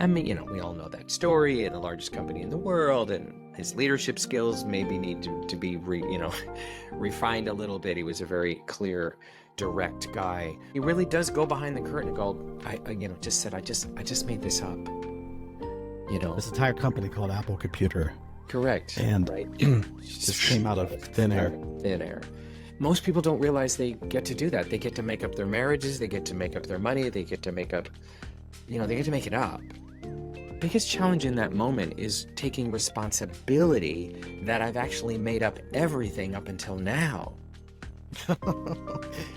And, we all know that story, and the largest company in the world, and his leadership skills maybe need to be, refined a little bit. He was a very clear, direct guy. He really does go behind the curtain and go, I just made this up. This entire company called Apple Computer. Correct. And right. just came out of thin air. Thin air. Most people don't realize they get to do that. They get to make up their marriages. They get to make up their money. They get to make up, they get to make it up. Biggest challenge in that moment is taking responsibility that I've actually made up everything up until now.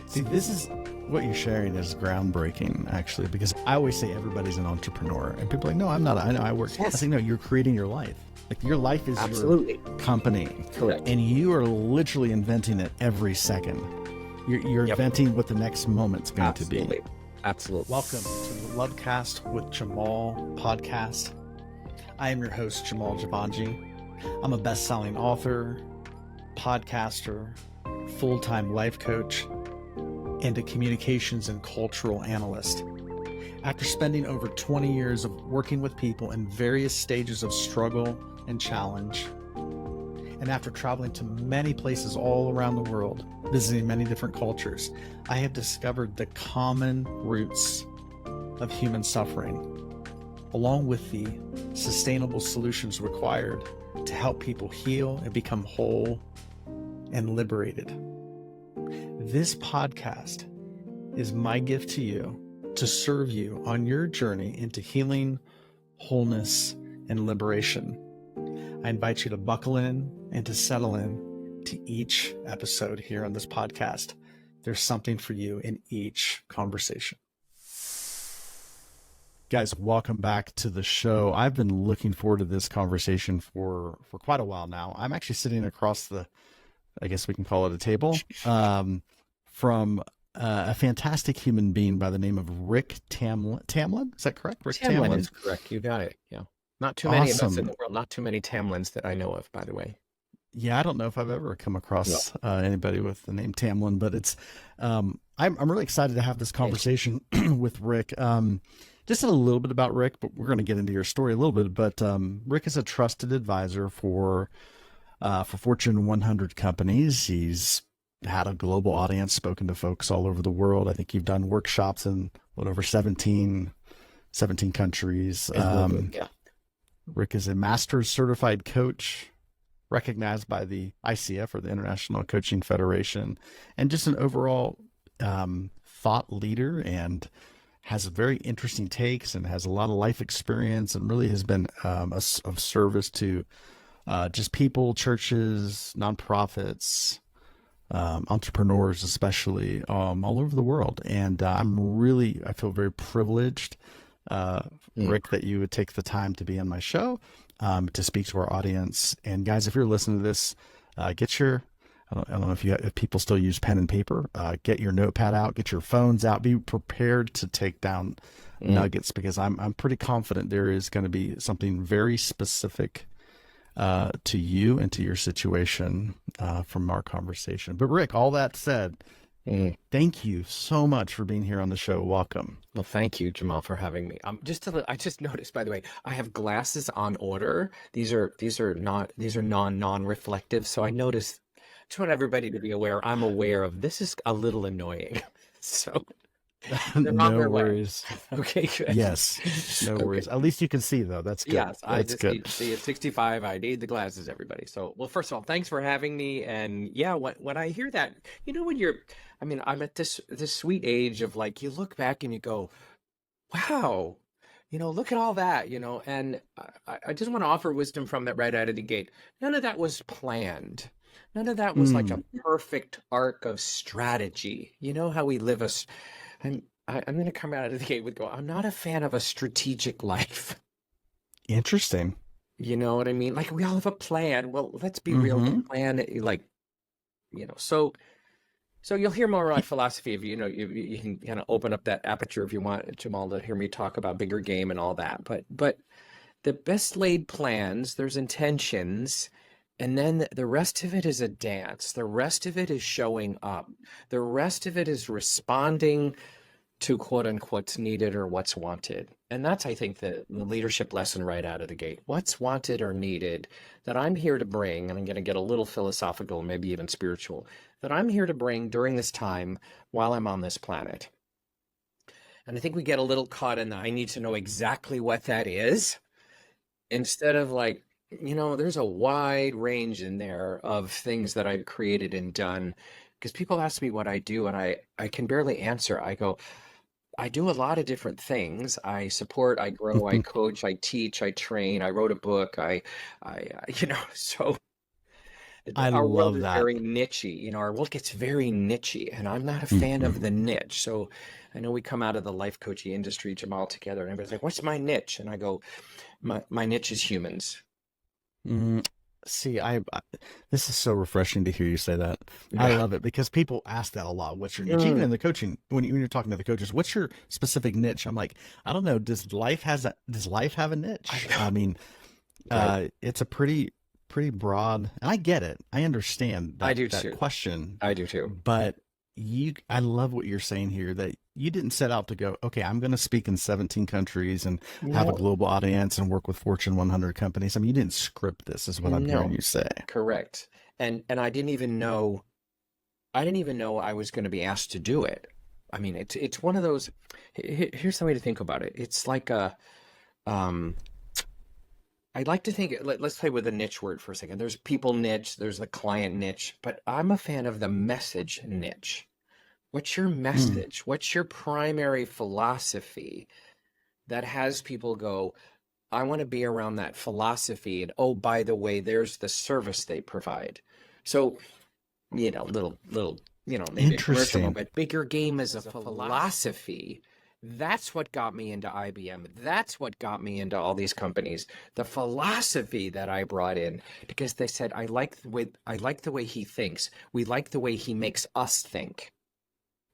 See, this is what you're sharing is groundbreaking, actually, because I always say everybody's an entrepreneur, and people are like, no, I'm not. I know I work. Yes. I say, no, you're creating your life. Like your life is Absolutely. Your company. Correct. And you are literally inventing it every second. You're inventing what the next moment's going to be. Absolutely. Welcome to the Lovecast with Jamal podcast. I am your host, Jamal Javanji. I'm a best-selling author, podcaster, full-time life coach, and a communications and cultural analyst. After spending over 20 years of working with people in various stages of struggle and challenge, and after traveling to many places all around the world, visiting many different cultures, I have discovered the common roots of human suffering, along with the sustainable solutions required to help people heal and become whole and liberated. This podcast is my gift to you to serve you on your journey into healing, wholeness, and liberation. I invite you to buckle in and to settle in to each episode here on this podcast. There's something for you in each conversation. Guys, welcome back to the show. I've been looking forward to this conversation for quite a while now. I'm actually sitting across the, I guess we can call it a table, from a fantastic human being by the name of Rick Tamlyn. Tamlyn? Is that correct? Rick Tamlyn is correct. You got it. Yeah. Not too many of us in the world. Not too many Tamlyns that I know of, by the way. Yeah, I don't know if I've ever come across anybody with the name Tamlyn, but it's I'm really excited to have this conversation with Rick. Just a little bit about Rick, but we're going to get into your story a little bit. But Rick is a trusted advisor for Fortune 100 companies. He's had a global audience, spoken to folks all over the world. I think you've done workshops in over 17 countries. Yeah. Rick is a master's certified coach, recognized by the ICF, or the International Coaching Federation, and just an overall thought leader, and has very interesting takes and has a lot of life experience, and really has been of service to just people, churches, nonprofits, entrepreneurs, especially all over the world. And I feel very privileged, Rick, that you would take the time to be on my show, to speak to our audience. And guys, if you're listening to this, get your, I don't know if people still use pen and paper, get your notepad out, get your phones out, be prepared to take down nuggets, because I'm pretty confident there is going to be something very specific to you and to your situation from our conversation. But Rick, all that said, thank you so much for being here on the show. Welcome. Well, thank you, Jamal, for having me. I just noticed, by the way, I have glasses on order. These are non-reflective. So I noticed, just want everybody to be aware. I'm aware of this is a little annoying. So no worries. Okay, good. Yes, no worries. At least you can see, though. That's good. Yes, I That's just good. need to see at 65. I need the glasses, everybody. So, well, first of all, thanks for having me. And yeah, when I hear that, I'm at this sweet age of, like, you look back and you go, wow, look at all that, and I just want to offer wisdom from that right out of the gate. None of that was planned. None of that was like a perfect arc of strategy. You know how we live I'm going to come out of the gate with I'm not a fan of a strategic life. Interesting. You know what I mean? Like, we all have a plan. Well, let's be real. The plan, so you'll hear more of my philosophy if you can kind of open up that aperture if you want, Jamal, to hear me talk about bigger game and all that. But the best laid plans, there's intentions, and then the rest of it is a dance. The rest of it is showing up. The rest of it is responding to quote unquote needed or what's wanted. And that's, I think, the leadership lesson right out of the gate. What's wanted or needed that I'm here to bring, and I'm going to get a little philosophical, maybe even spiritual, that I'm here to bring during this time while I'm on this planet. And I think we get a little caught in the, I need to know exactly what that is, instead of like, there's a wide range in there of things that I've created and done. Because people ask me what I do, and I can barely answer. I go, I do a lot of different things. I support, I grow, I coach, I teach, I train. I wrote a book. So I our world love is that. very nichey. Our world gets very nichey, and I'm not a fan of the niche. So I know we come out of the life coaching industry, Jamal, together, and everybody's like, what's my niche? And I go, my niche is humans. See, this is so refreshing to hear you say that. I love it because people ask that a lot. What's your niche? Even in the coaching, when you're talking to the coaches, what's your specific niche? I'm like, I don't know. Does life have a niche? I mean, it's a pretty broad, and I get it. I understand that, I do too. question. I do too. But I love what you're saying here, that you didn't set out to go, okay, I'm going to speak in 17 countries and have a global audience and work with Fortune 100 companies. I mean, you didn't script this, is what I'm hearing you say. Correct. And I didn't even know I was going to be asked to do it. I mean, it's one of those, here's the way to think about it. It's like I'd like to think, let's play with a niche word for a second. There's people niche, there's the client niche, but I'm a fan of the message niche. What's your message? What's your primary philosophy that has people go, I want to be around that philosophy, and oh, by the way, there's the service they provide. So, little, maybe a commercial, but bigger game as a philosophy. That's what got me into IBM. That's what got me into all these companies. The philosophy that I brought in, because they said, I like the way he thinks. We like the way he makes us think.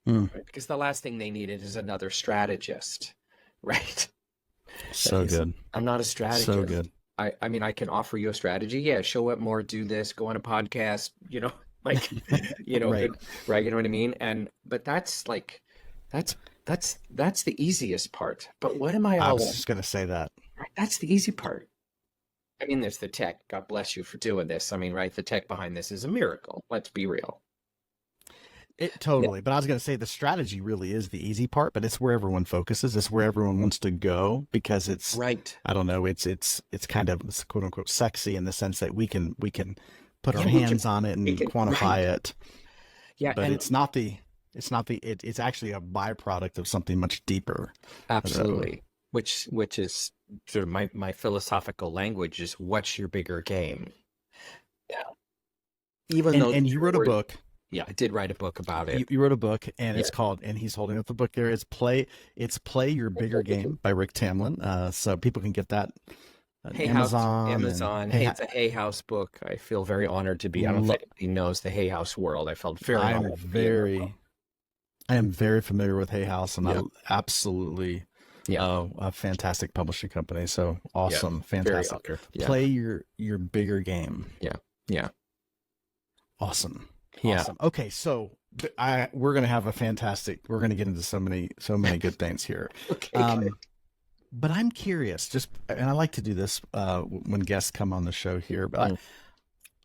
Right? Because the last thing they needed is another strategist, right? So good. I'm not a strategist. So good. I mean, I can offer you a strategy. Yeah, show up more, do this, go on a podcast, right. You know what I mean? But that's the easiest part. But what am I was just going to say that. Right, that's the easy part. I mean, there's the tech. God bless you for doing this. I mean, right, the tech behind this is a miracle. Let's be real. Totally. Yeah. But I was going to say the strategy really is the easy part, but it's where everyone focuses. It's where everyone wants to go, because it's right. I don't know. It's kind of quote unquote sexy in the sense that we can put our hands on it and quantify it. Yeah. But it's actually a byproduct of something much deeper. Absolutely. Which is sort of my philosophical language is, what's your bigger game? Yeah. And you wrote a book. Yeah, I did write a book about it. You wrote a book, and it's called, and he's holding up the book there. It's Play Your Bigger Game by Rick Tamlyn. So people can get that. Amazon. It's a Hay House book. I feel very honored to be. I don't know if anybody knows the Hay House world. I felt very honored. I am very familiar with Hay House, and I absolutely a fantastic publishing company. So awesome, fantastic. Play your bigger game. Yeah. Awesome. Yeah. Awesome. Okay, so we're gonna have we're gonna get into so many good things here. Okay. But I'm curious, and I like to do this when guests come on the show here, but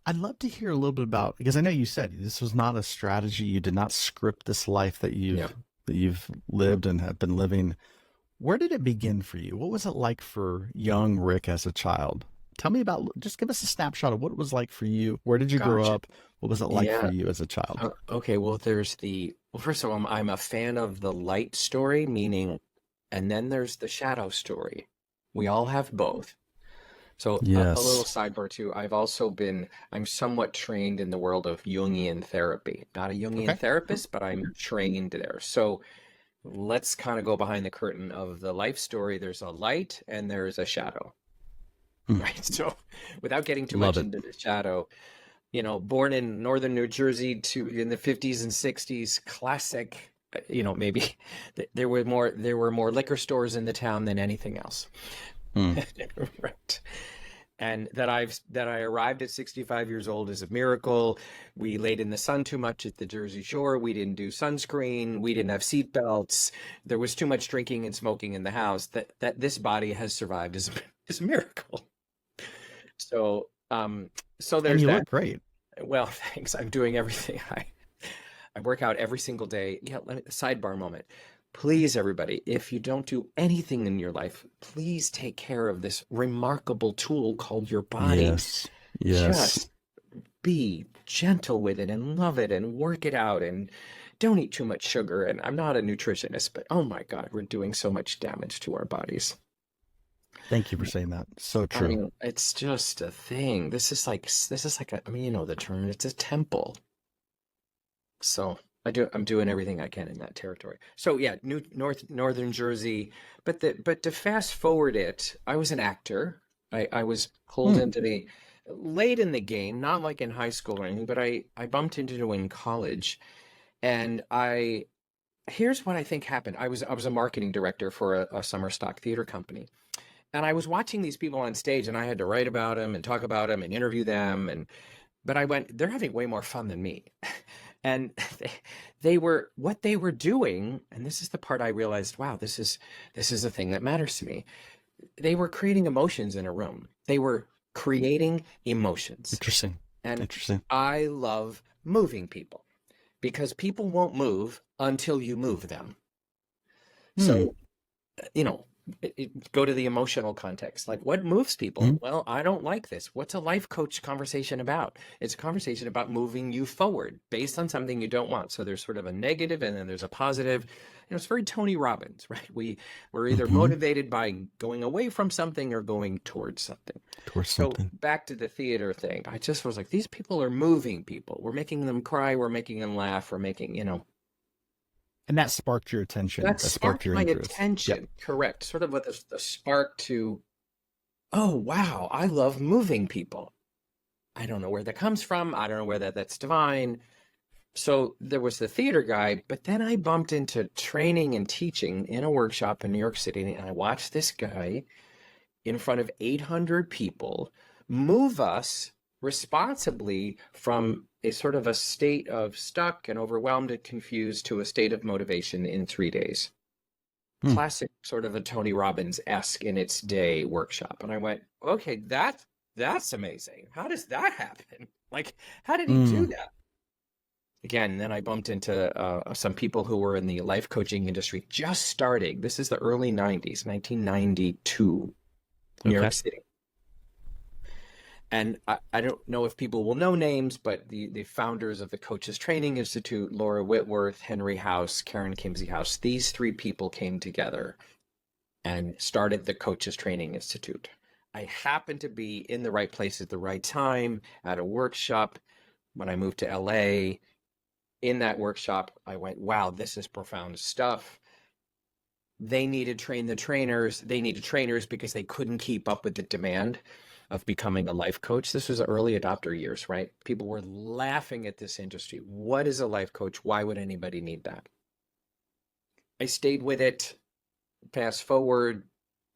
I'd love to hear a little bit about, because I know you said this was not a strategy. You did not script this life that you've lived and have been living. Where did it begin for you? What was it like for young Rick as a child? Tell me just give us a snapshot of what it was like for you. Where did you grow up? What was it like for you as a child? Okay, well, first of all, I'm a fan of the light story, meaning, and then there's the shadow story. We all have both. So a little sidebar too. I'm somewhat trained in the world of Jungian therapy. Not a Jungian therapist, but I'm trained there. So let's kind of go behind the curtain of the life story. There's a light and there's a shadow. Right. So without getting too much into the shadow, born in northern New Jersey in the 50s and 60s, classic, maybe there were more liquor stores in the town than anything else. Right. And that I arrived at 65 years old is a miracle. We laid in the sun too much at the Jersey Shore. We didn't do sunscreen. We didn't have seat belts. There was too much drinking and smoking in the house. That this body has survived is a miracle. So so And there's you that. look great. Well, thanks. I'm doing everything. I work out every single day. Yeah, sidebar moment. Please, everybody, if you don't do anything in your life, please take care of this remarkable tool called your body. Yes. Just be gentle with it and love it and work it out and don't eat too much sugar. And I'm not a nutritionist, but oh my God, we're doing so much damage to our bodies. Thank you for saying that. So true. I mean, it's just a thing. This is like I mean, you know the term, it's a temple. So I'm doing everything I can in that territory. So yeah, Northern Jersey, but to fast forward it, I was an actor. I was pulled into the late in the game, not like in high school or anything, but I bumped into it in college. And here's what I think happened. I was a marketing director for a summer stock theater company. And I was watching these people on stage and I had to write about them and talk about them and interview them. But I went, they're having way more fun than me. And what they were doing, and this is the part I realized, wow, this is the thing that matters to me. They were creating emotions in a room. They were creating emotions. Interesting. I love moving people because people won't move until you move them. So, you know, go to the emotional context. Like, what moves people? Well, I don't like this. What's a life coach conversation about? It's a conversation about moving you forward based on something you don't want. So there's sort of a negative and then there's a positive. You know, it's very Tony Robbins, right? We're either motivated by going away from something or going towards something. So back to the theater thing. I just was like, these people are moving people. We're making them cry. We're making them laugh. We're making, you know. And that sparked your attention. That sparked your my interest. attention. Yep. Correct. Sort of with the spark to, oh, wow, I love moving people. I don't know where that comes from. I don't know whether that's divine. So there was the theater guy, but then I bumped into training and teaching in a workshop in New York City. And I watched this guy in front of 800 people move us responsibly from a sort of a state of stuck and overwhelmed and confused to a state of motivation in 3 days. Classic sort of a Tony Robbins-esque in its day workshop. And I went, okay, that's amazing. How does that happen? Like, how did he do that? Again, then I bumped into some people who were in the life coaching industry just starting. This is the early 90s, 1992, New York City. And I don't know if people will know names, but the founders of the Coaches Training Institute, Laura Whitworth, Henry House, Karen Kimsey House, these three people came together and started the Coaches Training Institute. I happened to be in the right place at the right time at a workshop when I moved to LA. In that workshop, I went, wow, this is profound stuff. They needed train the trainers. They needed trainers because they couldn't keep up with the demand of becoming a life coach. This was early adopter years, right? People were laughing at this industry. What is a life coach? Why would anybody need that? I stayed with it. Fast forward,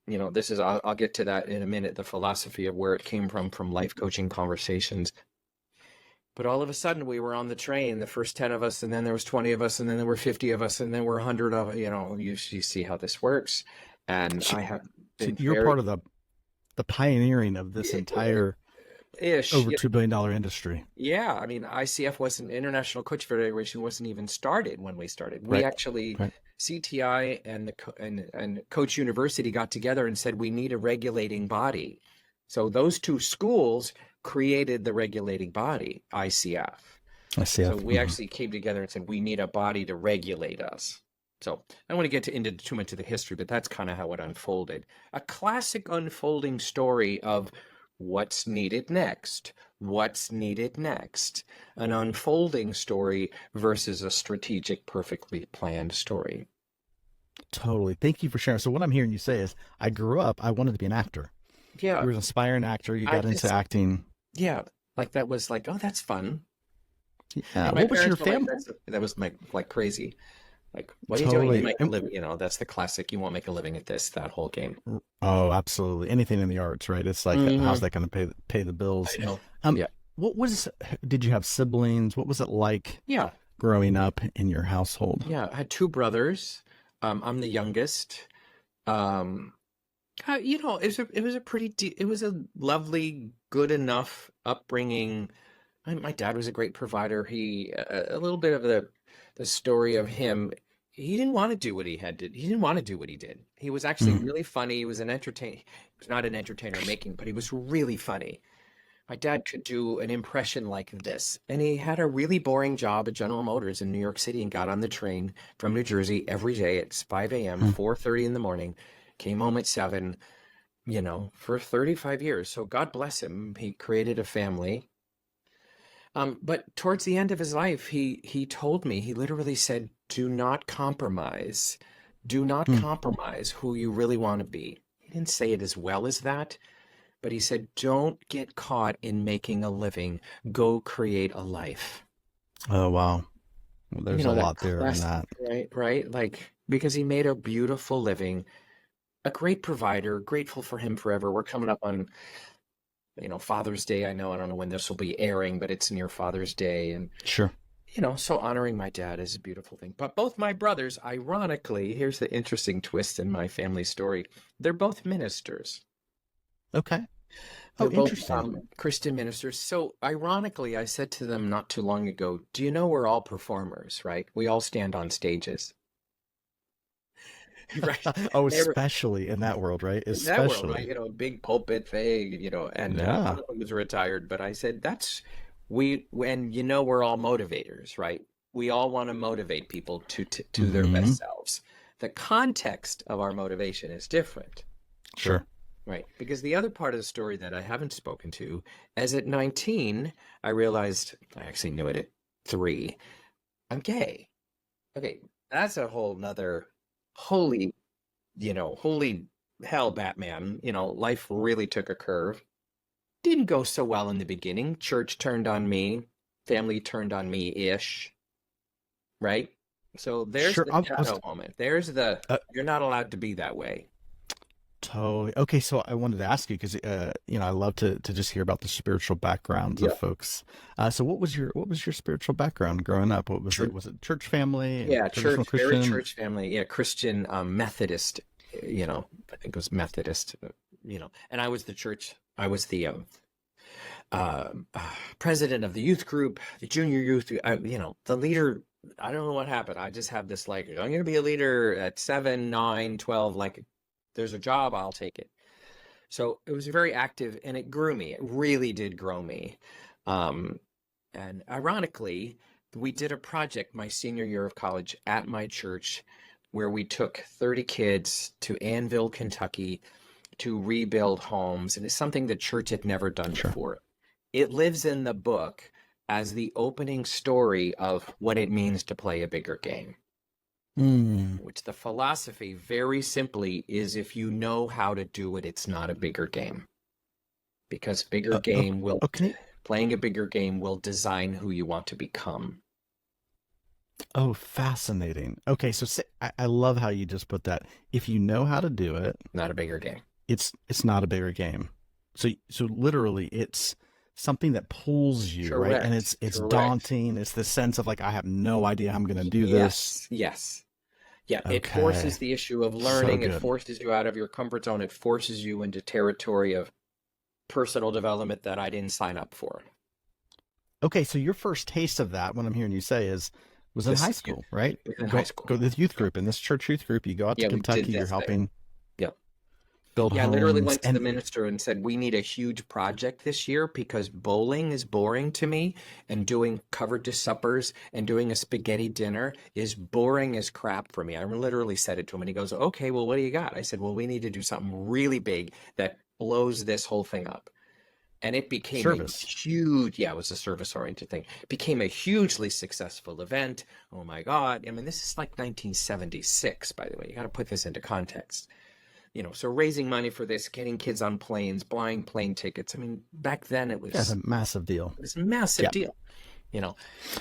you know, this is, I'll get to that in a minute, the philosophy of where it came from life coaching conversations. But all of a sudden we were on the train, the first 10 of us, and then there was 20 of us, and then there were 50 of us, and then we're 100 of, you know, you see how this works. And I have been you're part of the pioneering of this entire over $2 billion industry. Yeah. I mean, ICF wasn't, International Coach Federation wasn't even started when we started. We actually, CTI and Coach University got together and said, we need a regulating body. So those two schools created the regulating body, ICF. So we actually came together and said, we need a body to regulate us. So I don't want to get into too much of the history, but that's kind of how it unfolded. A classic unfolding story of what's needed next, an unfolding story versus a strategic, perfectly planned story. Totally. Thank you for sharing. So what I'm hearing you say is, I grew up, I wanted to be an actor. Yeah. You were an aspiring actor. You got into acting. Yeah. Like that was like, oh, that's fun. Yeah. What was your family? That was like crazy. Like, what are you doing? You Totally. make a living, that's the classic. You won't make a living at this, that whole game. Oh, absolutely. Anything in the arts, right? It's like, how's Hmm. that going to pay the I bills? know. Um, Yeah. what was, did you have siblings? What was it like Yeah. growing up in your household? Yeah. I had two brothers. I'm the youngest. Um, it was a lovely, good enough upbringing. My dad was a great provider. A little bit of the story of him. He didn't want to do what he had to. He didn't want to do what he did. He was actually Mm, really funny. He was an entertain. He was not an entertainer making, but he was really funny. My dad could do an impression like this, and he had a really boring job at General Motors in New York City and got on the train from New Jersey every day at 5 a.m., mm. 4:30 in the morning, came home at 7, for 35 years. So God bless him. He created a family. But towards the end of his life, he told me, he literally said, do not compromise. Do not Mm. compromise who you really want to be. He didn't say it as well as that, but he said, don't get caught in making a living. Go create a life. Oh, wow. Well, there's a That lot there in classic, that. right? Right? Like, because he made a beautiful living, a great provider, grateful for him forever. We're coming up on, Father's Day. I don't know when this will be airing, but it's near Father's Day. And, Sure. so honoring my dad is a beautiful thing. But both my brothers, ironically, here's the interesting twist in my family story. They're both ministers. Okay. They're Oh, both interesting. Christian ministers. So, ironically, I said to them not too long ago, do you know we're all performers, right? We all stand on stages, right? Oh, They were especially in that world, right? in that world, right? Especially. Big pulpit thing, and Yeah. one of them was retired. But I said, when we're all motivators, right? We all want to motivate people to their Hmm. best selves. The context of our motivation is different. Sure. Right. Because the other part of the story that I haven't spoken to, as at 19, I realized I actually knew it at 3. I'm gay. Okay. That's a whole nother holy, holy hell, Batman. Life really took a curve. Didn't go so well in the beginning. Church turned on me, family turned on me ish. Right. So there's Sure. the I was, shadow moment. There's uh, you're not allowed to be that way. totally. Okay, so I wanted to ask you because I love to just hear about the spiritual backgrounds of Yeah. folks. So what was your spiritual background growing up? What was it? Was it church family and Yeah, traditional church, very Christian? church family. Yeah, Christian, Methodist, I think it was Methodist, and I was the uh, president of the youth group, the junior youth, the leader. I don't know what happened. I just have this like, I'm going to be a leader at 7, 9, 12. Like, there's a job, I'll take it. So it was very active and it grew me. It really did grow me. Um, and ironically, we did a project my senior year of college at my church where we took 30 kids to Annville, Kentucky to rebuild homes. And it's something the church had never done Sure. before. It lives in the book as the opening story of what it means to play a bigger game, Mm. which the philosophy very simply is if you know how to do it, it's not a bigger game. Because Okay. playing a bigger game will design who you want to become. Oh, fascinating. Okay, so I love how you just put that. If you know how to do it, Not a bigger game. it's not a bigger game. So literally, it's something that pulls you, right? And Correct. it's Correct. daunting. It's the sense of like I have no idea how I'm going to do this. Yes. Yes. Yeah. It forces Okay, the issue of so learning. It good. forces you out of your comfort zone. It forces you into territory of personal development that I didn't sign up for. Okay, so your first taste of that, what I'm hearing you say, is was in This high is youth school, right? in high Go school. to this youth Yeah. group in this church youth group. You go out to Yeah. We did Kentucky. You're this thing. helping Yeah. build Yeah, I literally homes, went to the and minister and said, we need a huge project this year because bowling is boring to me and doing covered dish suppers and doing a spaghetti dinner is boring as crap for me. I literally said it to him and he goes, okay, well, what do you got? I said, well, we need to do something really big that blows this whole thing up. And it became a service. huge, yeah, it was a service oriented thing. It became a hugely successful event. Oh my God. I mean, this is like 1976, by the way. You got to put this into context. So raising money for this, getting kids on planes, buying plane tickets. I mean, back then Yeah, it's a massive deal. it was a massive Yeah. deal. you know.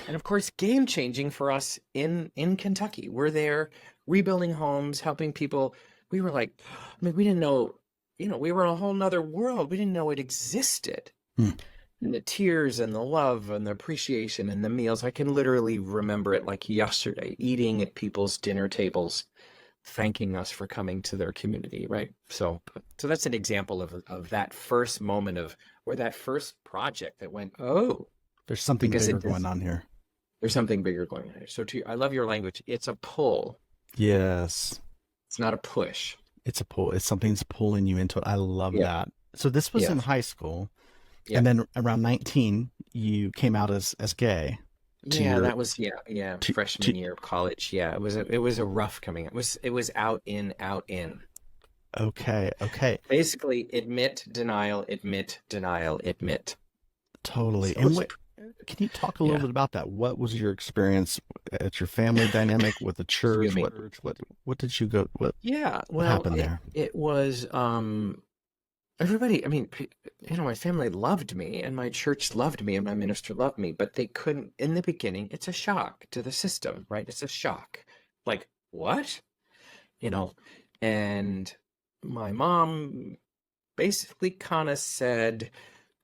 And of course, game changing for us in Kentucky. We're there rebuilding homes, helping people. We were like, I mean, we didn't know, we were in a whole nother world. We didn't know it existed. Hmm. And the tears and the love and the appreciation and the meals. I can literally remember it like yesterday, eating at people's dinner tables, thanking us for coming to their community, right? So that's an example of that first moment of, or that first project that went, oh, There's something because bigger going on here. there's something bigger going on here. So I love your language. It's a pull. Yes. It's not a push. It's a pull. It's something's pulling you into it. I love Yeah. that. So this was in Yes. high school. Yeah. And then around 19, you came out as gay. That was freshman year of college. Yeah, it was a rough coming out. It was out in. Okay. Basically, admit, denial, admit, denial, admit. Totally. So And can you talk a little bit about that? What was your experience at your family dynamic with the church? What did you go? What happened there? It was everybody. I mean, my family loved me, and my church loved me, and my minister loved me, but they couldn't. In the beginning, it's a shock to the system, right? It's a shock. Like, what? And my mom basically kind of said,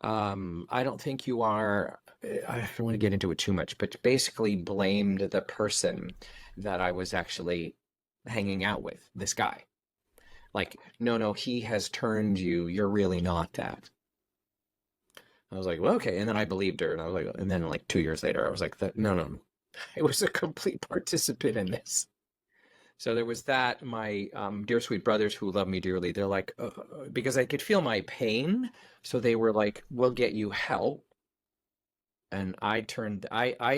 I don't think you are. I don't want to get into it too much, but basically blamed the person that I was actually hanging out with, this guy. Like, no, he has turned you. You're really not that. I was like, well, okay. And then I believed her. And I was like, and then like 2 years later, I was like, no, I was a complete participant in this. So there was that. My dear sweet brothers who love me dearly, they're like, because I could feel my pain. So they were like, we'll get you help. And I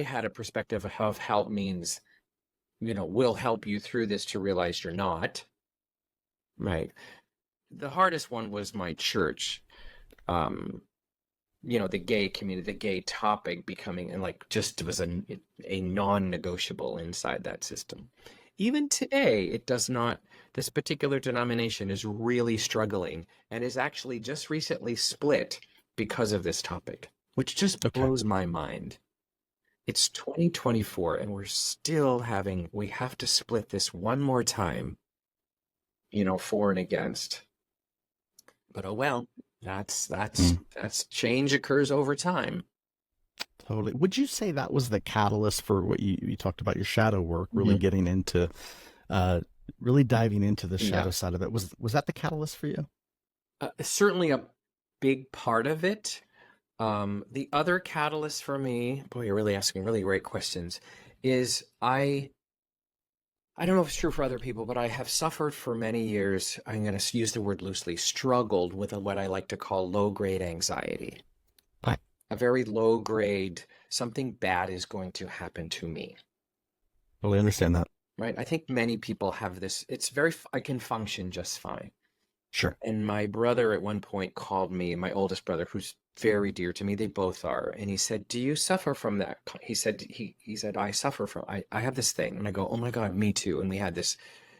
had a perspective of help means, we'll help you through this to realize you're not. Right. The hardest one was my church. The gay community, the gay topic becoming, and like just was a non-negotiable inside that system. Even today, it does not, this particular denomination is really struggling and is actually just recently split because of this topic, which just blows my mind. It's 2024 and we're still we have to split this one more time, for and against. But oh well, that's change occurs over time. Totally. Would you say that was the catalyst for what you talked about, your shadow work, really getting into, really diving into the shadow side of it? Was that the catalyst for you? Certainly a big part of it. The other catalyst for me, boy, you're really asking really great questions, is I don't know if it's true for other people, but I have suffered for many years, I'm going to use the word loosely, struggled with what I like to call low-grade anxiety. What? A very low-grade, something bad is going to happen to me. Totally understand that. Right? I think many people have this. I can function just fine. Sure. And my brother at one point called me, my oldest brother, who's very dear to me. They both are. And he said, do you suffer from that? He said, I suffer from, I have this thing. And I go, oh my God, me too. And we had this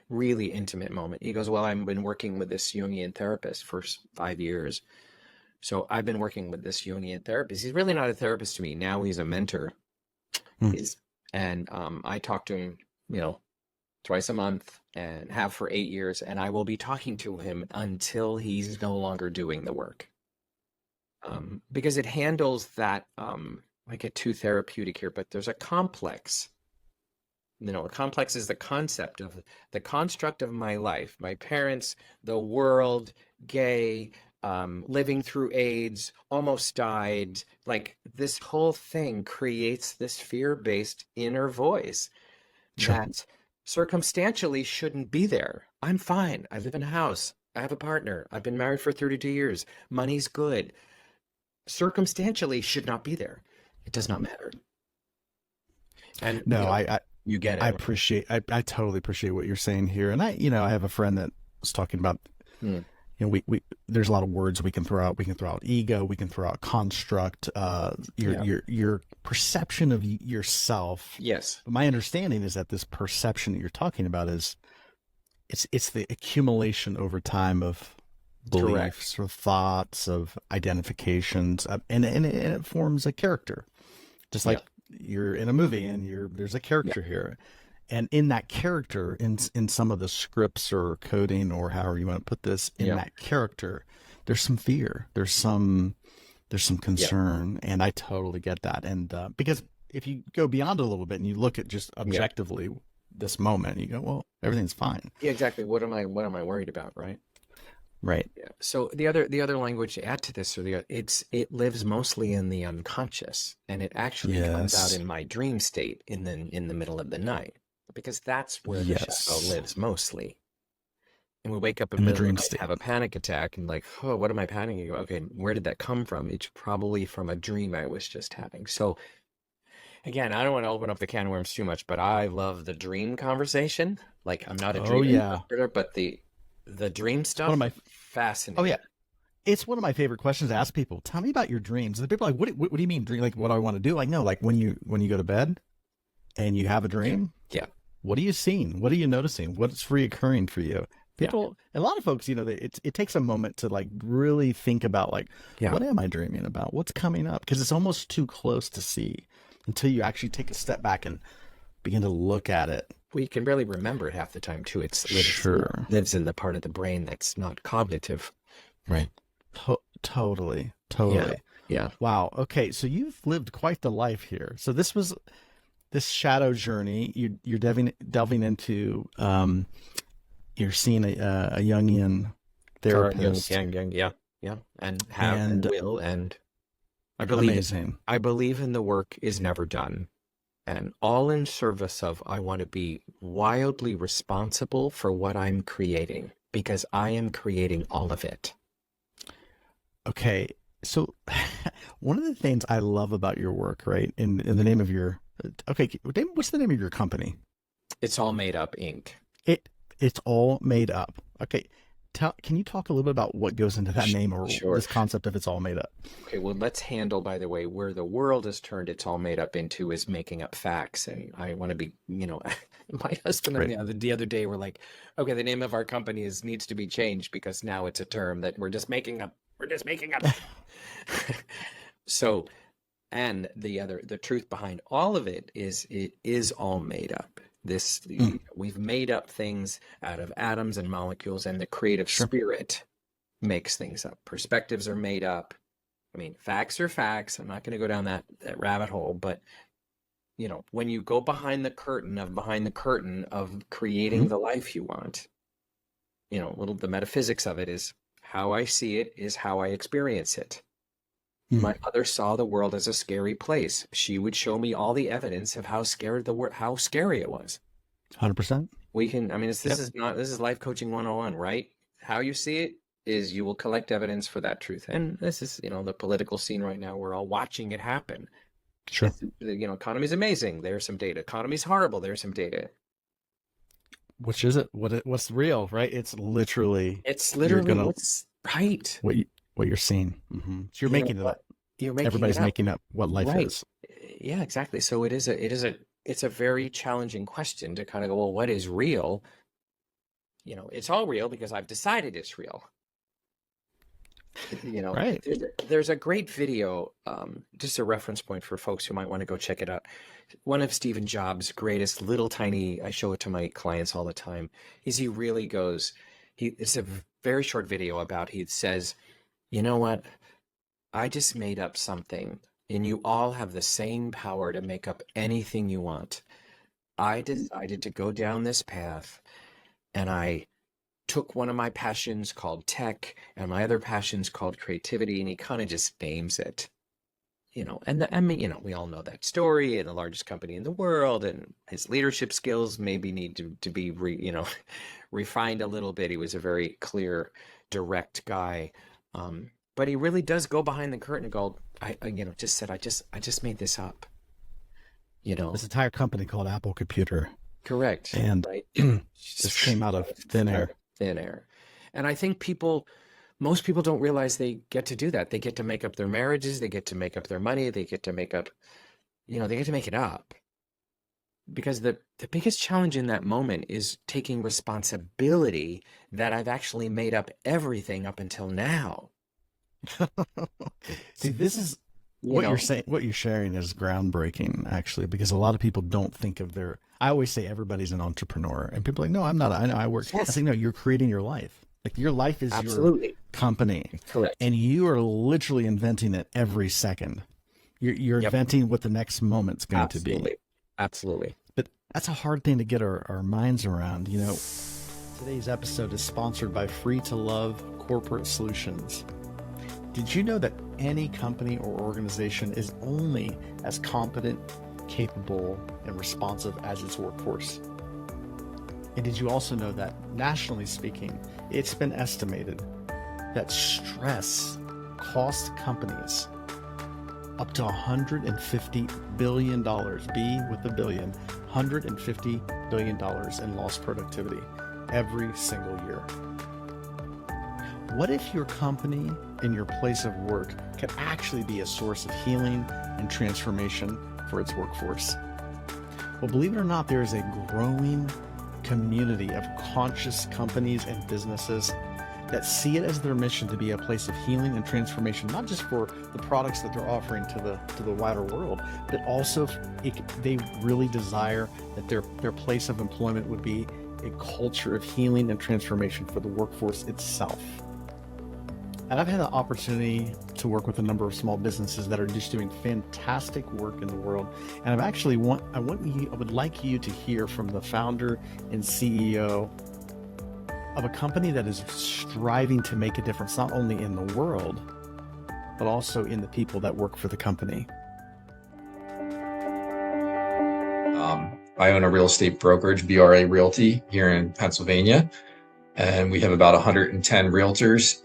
really intimate moment. He goes, well, I've been working with this Jungian therapist for 5 years. So I've been working with this Jungian therapist. He's really not a therapist to me. Now he's a mentor. And I talk to him, twice a month and have for 8 years. And I will be talking to him until he's no longer doing the work. Because it handles that, I get too therapeutic here, but there's a complex. A complex is the concept of the construct of my life, my parents, the world, gay, living through AIDS, almost died. Like this whole thing creates this fear-based inner voice that circumstantially shouldn't be there. I'm fine. I live in a house. I have a partner. I've been married for 32 years. Money's good. Circumstantially should not be there. It does not matter. And you get it. I totally appreciate what you're saying here. And I have a friend that was talking about, we there's a lot of words we can throw out. We can throw out ego. We can throw out construct, your perception of yourself. Yes. But my understanding is that this perception that you're talking about it's the accumulation over time of beliefs or thoughts, of identifications, and it forms a character. Just like you're in a movie and there's a Yeah. character here, and in that character, in some of the scripts or coding or however you want to put this, in Yeah. that character, there's some fear, there's some Yeah. concern, and I totally get that. And because if you go beyond a little bit and you look at just Yeah. objectively this moment, you go, well, everything's fine. Yeah, exactly. What am I worried about, right? Right. Yeah. So the other language to add to this, it lives mostly in the unconscious, and it actually comes out Yes. in my dream state in the middle of the night, because that's where the shadow Yes. lives mostly. And we wake up in In the the middle of dream the night, state. have a panic attack, and like, oh, what am I panicking about? Okay, where did that come from? It's probably from a dream I was just having. So again, I don't want to open up the can of worms too much, but I love the dream conversation. Like, I'm not a Oh dream yeah. interpreter, but the dream It's one of stuff, my Oh fascinating. yeah. It's one of my favorite questions to ask people. Tell me about your dreams. And people are like, what do you mean dream? Like, what do I want to do? Like, no, like when you go to bed and you have a dream, Yeah, what are you seeing? What are you noticing? What's reoccurring for you? yeah, People, a lot of folks, it takes a moment to like really think about like, yeah. what am I dreaming about? What's coming up? Because it's almost too close to see until you actually take a step back and begin to look at it. We can barely remember it half the time too. Sure. Lives in the part of the brain that's not cognitive. Right. Totally. Yeah, Totally. yeah, Wow. Okay. So you've lived quite the life here. So this was this shadow journey. You're delving into. You're seeing a Jungian therapist. yeah, yeah, and have and And will, and amazing. I believe in the work is never done, and all in service of I want to be wildly responsible for what I'm creating, because I am creating all of it. Okay. So one of the things I love about your work, right? In the name of your okay, what's the name of your company? It's all made up ink. It's all made up. Okay. Can you talk a little bit about what goes into that name or Sure. this concept of it's all made up? Okay, well, let's handle, by the way, where the world has turned it's all made up into is making up facts. And I want to be, my husband and Right. the other day were like, okay, the name of our company needs to be changed because now it's a term that we're just making up. We're just making up. So, and the truth behind all of it is all made up. Mm, We've made up things out of atoms and molecules, and the creative sure. spirit makes things up. Perspectives are made up. I mean, facts are facts. I'm not going to go down that rabbit hole, but when you go behind the curtain of creating Mhm. the life you want, the metaphysics of it is how I see it is how I experience it. Mm, My mother saw the world as a scary place. She would show me all the evidence of how scary it was. 100%. This Yep. is life coaching 101, right? How you see it is you will collect evidence for that truth. And this is, the political scene right now. We're all watching it happen. Sure. Economy's amazing. There's some data. Economy's horrible. There's some data. Which is it? What's real, right? It's literally It's you're literally gonna what's right. what you're seeing. So you're You know making it what? up. You're making Everybody's it up. making up what life Right. is. Yeah, exactly. So it's a very challenging question to kind of go, well, what is real? It's all real because I've decided it's real. Right. There's a great video, just a reference point for folks who might want to go check it out. One of Stephen Jobs' greatest little tiny, I show it to my clients all the time, is he really goes, it's a very short video about, he says, you know what? I just made up something, and you all have the same power to make up anything you want. I decided to go down this path, and I took one of my passions called tech and my other passions called creativity, and he kind of just names it. We all know that story, and the largest company in the world, and his leadership skills maybe need to be refined a little bit. He was a very clear, direct guy. But he really does go behind the curtain and go, I just made this up. This entire company called Apple Computer, Correct. and Right. this came out of thin air. Thin air. And I think most people don't realize they get to do that. They get to make up their marriages. They get to make up their money. They get to make up, they get to make it up. Because the biggest challenge in that moment is taking responsibility that I've actually made up everything up until now. See, this is you know. What you're sharing is groundbreaking, actually, because a lot of people don't think of their. I always say everybody's an entrepreneur, and people are like, no, I'm not. I know I work. I Yes, say, no, you're creating your life. Like your life is your absolutely. company, Correct. and you are literally inventing it every second. You're Yep. inventing what the next moment's going to be. Absolutely. Absolutely. But that's a hard thing to get our minds around. You know, today's episode is sponsored by Free to Love Corporate Solutions. Did you know that any company or organization is only as competent, capable, and responsive as its workforce? And did you also know that, nationally speaking, it's been estimated that stress costs companies up to $150 billion, B with a billion, $150 billion in lost productivity every single year? What if your company and your place of work could actually be a source of healing and transformation for its workforce? Well, believe it or not, there is a growing community of conscious companies and businesses that see it as their mission to be a place of healing and transformation, not just for the products that they're offering to the wider world, but also they really desire that their place of employment would be a culture of healing and transformation for the workforce itself. And I've had the opportunity to work with a number of small businesses that are just doing fantastic work in the world. And I would like you to hear from the founder and CEO of a company that is striving to make a difference, not only in the world, but also in the people that work for the company. I own a real estate brokerage, BRA Realty, here in Pennsylvania, and we have about 110 realtors.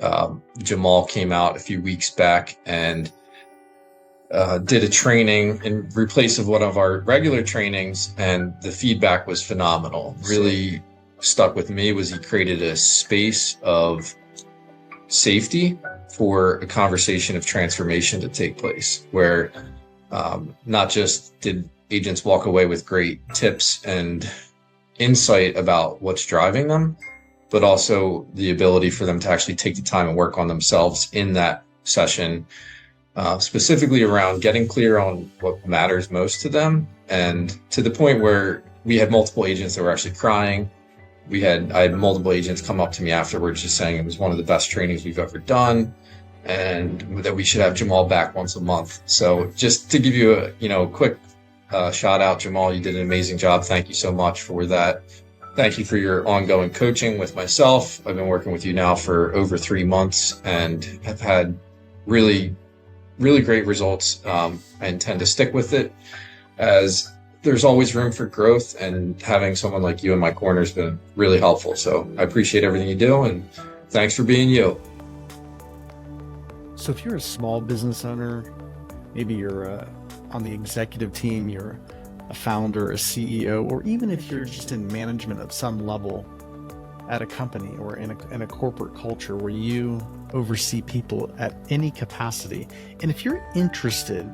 Jamal came out a few weeks back and did a training in replace of one of our regular trainings, and the feedback was phenomenal. Really stuck with me was he created a space of safety for a conversation of transformation to take place, where not just did agents walk away with great tips and insight about what's driving them, but also the ability for them to actually take the time and work on themselves in that session, specifically around getting clear on what matters most to them, and to the point where we had multiple agents that were actually crying. I had multiple agents come up to me afterwards just saying it was one of the best trainings we've ever done, and that we should have Jamal back once a month. So just to give you a quick shout out, Jamal, you did an amazing job. Thank you so much for that. Thank you for your ongoing coaching with myself. I've been working with you now for over 3 months and have had really, really great results. I intend to stick with it, as there's always room for growth, and having someone like you in my corner has been really helpful. So I appreciate everything you do, and thanks for being you. So if you're a small business owner, maybe you're on the executive team, you're a founder, a CEO, or even if you're just in management of some level at a company or in a corporate culture where you oversee people at any capacity, and if you're interested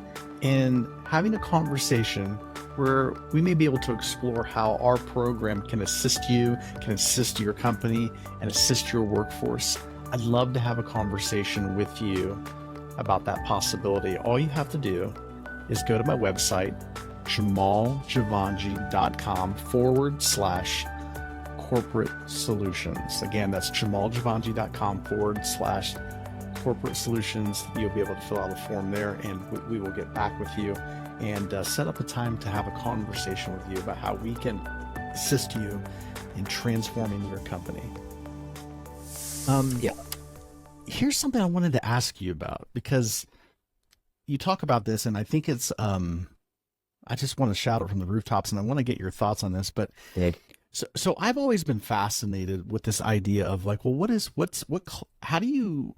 in having a conversation where we may be able to explore how our program can assist you, can assist your company, and assist your workforce, I'd love to have a conversation with you about that possibility. All you have to do is go to my website, jamaljavanji.com/corporate solutions. Again, that's jamaljavanji.com/corporate solutions. You'll be able to fill out a form there, and we will get back with you and set up a time to have a conversation with you about how we can assist you in transforming your company. Yeah. Here's something I wanted to ask you about, because you talk about this, and I think it's I just want to shout it from the rooftops, and I want to get your thoughts on this. But so I've always been fascinated with this idea of like, well, how do you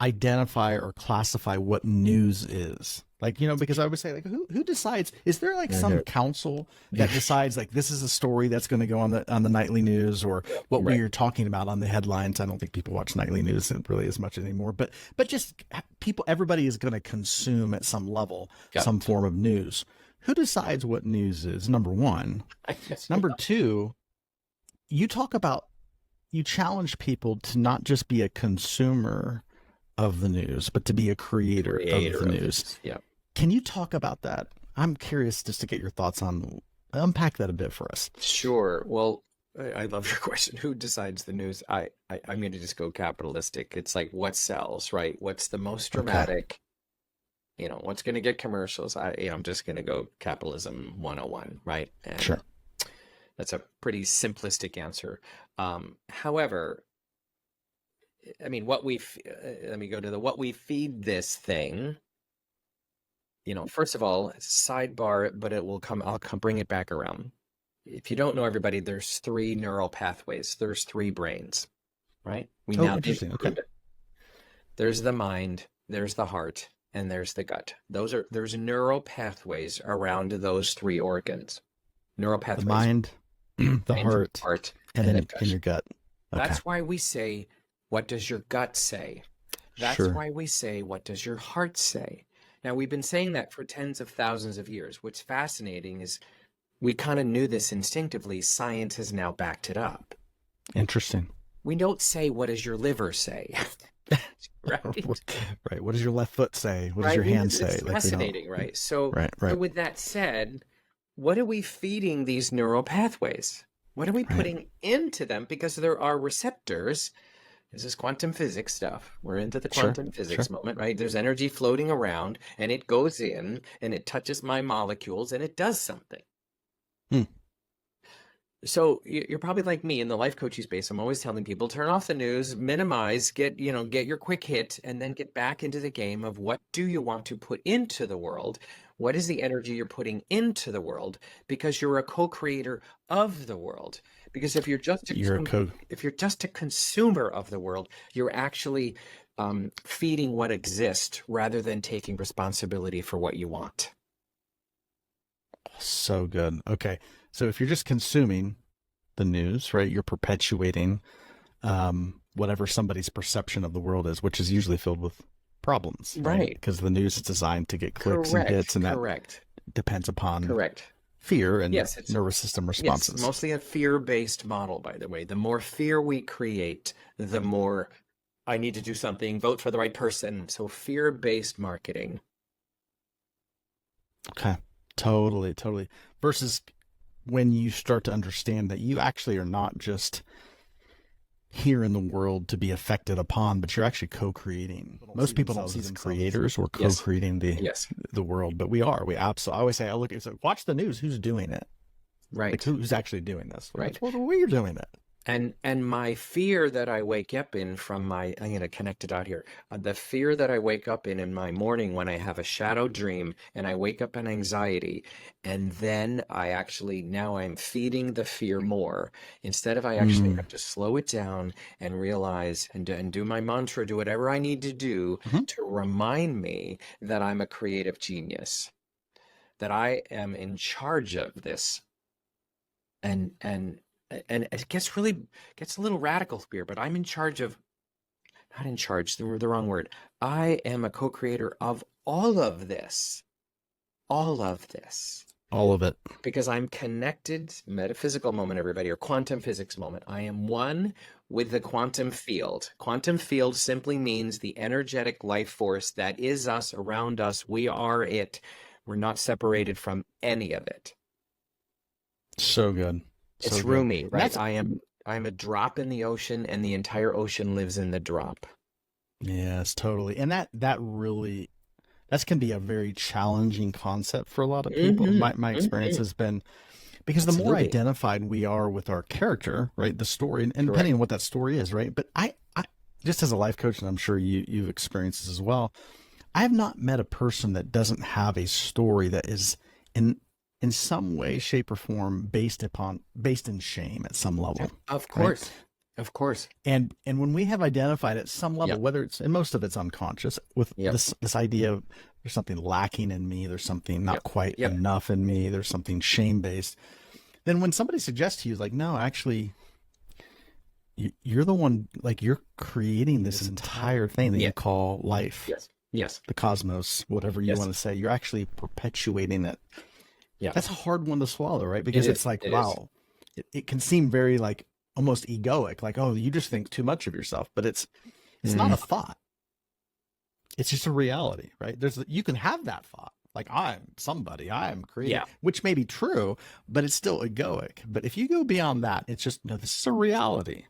identify or classify what news is? Like, because I would say, like, who decides? Is there like some council that decides like this is a story that's going to go on the nightly news, or what we are talking about on the headlines? I don't think people watch nightly news really as much anymore, but just everybody is going to consume at some level some form of news. Who decides what news is? Number one. Number two, you challenge people to not just be a consumer of the news, but to be a creator of the news. Yeah. Can you talk about that? I'm curious just to get your thoughts on, unpack that a bit for us. Sure. Well, I love your question. Who decides the news? I'm going to just go capitalistic. It's like what sells, right? What's the most dramatic? You know, what's going to get commercials? I'm just going to go capitalism 101, right? And Sure. that's a pretty simplistic answer. However, I mean, let me go to what we feed this thing. You know, first of all, sidebar, but I'll bring it back around. If you don't know, everybody, there's 3 neural pathways. There's 3 brains, right? Interesting. Okay. There's the mind, there's the heart, and there's the gut. There's neural pathways around those 3 organs. Neural pathways. The mind, the heart, and then in your gut. Okay. That's why we say, what does your gut say? That's why we say, what does your heart say? Now, we've been saying that for tens of thousands of years. What's fascinating is we kind of knew this instinctively. Science has now backed it up. Interesting. We don't say, what does your liver say? Right? Right. What does your left foot say? What does your hand say? It's fascinating, right? So, so with that said, what are we feeding these neural pathways? What are we putting into them? Because there are receptors. This is quantum physics stuff. We're into the quantum physics moment, right? There's energy floating around, and it goes in, and it touches my molecules, and it does something. So you're probably like me in the life coaching space. I'm always telling people, turn off the news, minimize, get your quick hit, and then get back into the game of what do you want to put into the world? What is the energy you're putting into the world? Because you're a co-creator of the world. Because if you're just a consumer of the world, you're actually feeding what exists rather than taking responsibility for what you want. So good. Okay. So if you're just consuming the news, right, you're perpetuating whatever somebody's perception of the world is, which is usually filled with problems, right? Because the news is designed to get clicks and hits, and that depends upon fear and nervous system responses. Yes, mostly a fear-based model, by the way. The more fear we create, the more I need to do something, vote for the right person. So fear-based marketing. Okay. Totally. Versus when you start to understand that you actually are not just here in the world to be affected upon, but you're actually co-creating. Most people don't see them creators or co-creating the world, but we are. I always say, watch the news. Who's doing it? Right. Like who's actually doing this? Right. Well, we're doing it. And my fear that I wake up in I'm going to connect it out here. The fear that I wake up in my morning when I have a shadow dream and I wake up in anxiety, and then now I'm feeding the fear more instead of I actually have to slow it down and realize and do my mantra, do whatever I need to do to remind me that I'm a creative genius, that I am in charge of this. And it gets a little radical here, but I'm in charge of, not in charge, the wrong word. I am a co-creator of all of this. All of this. All of it. Because I'm connected, metaphysical moment, everybody, or quantum physics moment. I am one with the quantum field. Quantum field simply means the energetic life force that is us, around us. We are it. We're not separated from any of it. So good. It's Rumi, right? I'm a drop in the ocean, and the entire ocean lives in the drop. Yes, totally. And that can be a very challenging concept for a lot of people. My experience has been, because the more identified we are with our character, right, the story, and depending on what that story is, right? But I just as a life coach, and I'm sure you've experienced this as well, I have not met a person that doesn't have a story that is in some way, shape, or form based in shame at some level. Of course. Right? Of course. And when we have identified at some level, whether it's, and most of it's unconscious, with this idea of there's something lacking in me, there's something not quite enough in me, there's something shame-based, then when somebody suggests to you, like, no, actually, you're the one, like, you're creating this entire thing that you call life. Yes. The cosmos, whatever you want to say, you're actually perpetuating it. Yeah. That's a hard one to swallow, right? Because it's like, wow, it can seem very like almost egoic, like, oh, you just think too much of yourself, but it's not a thought. It's just a reality, right? You can have that thought, like I'm somebody, I am creative, Yeah. which may be true, but it's still egoic. But if you go beyond that, it's just, no, this is a reality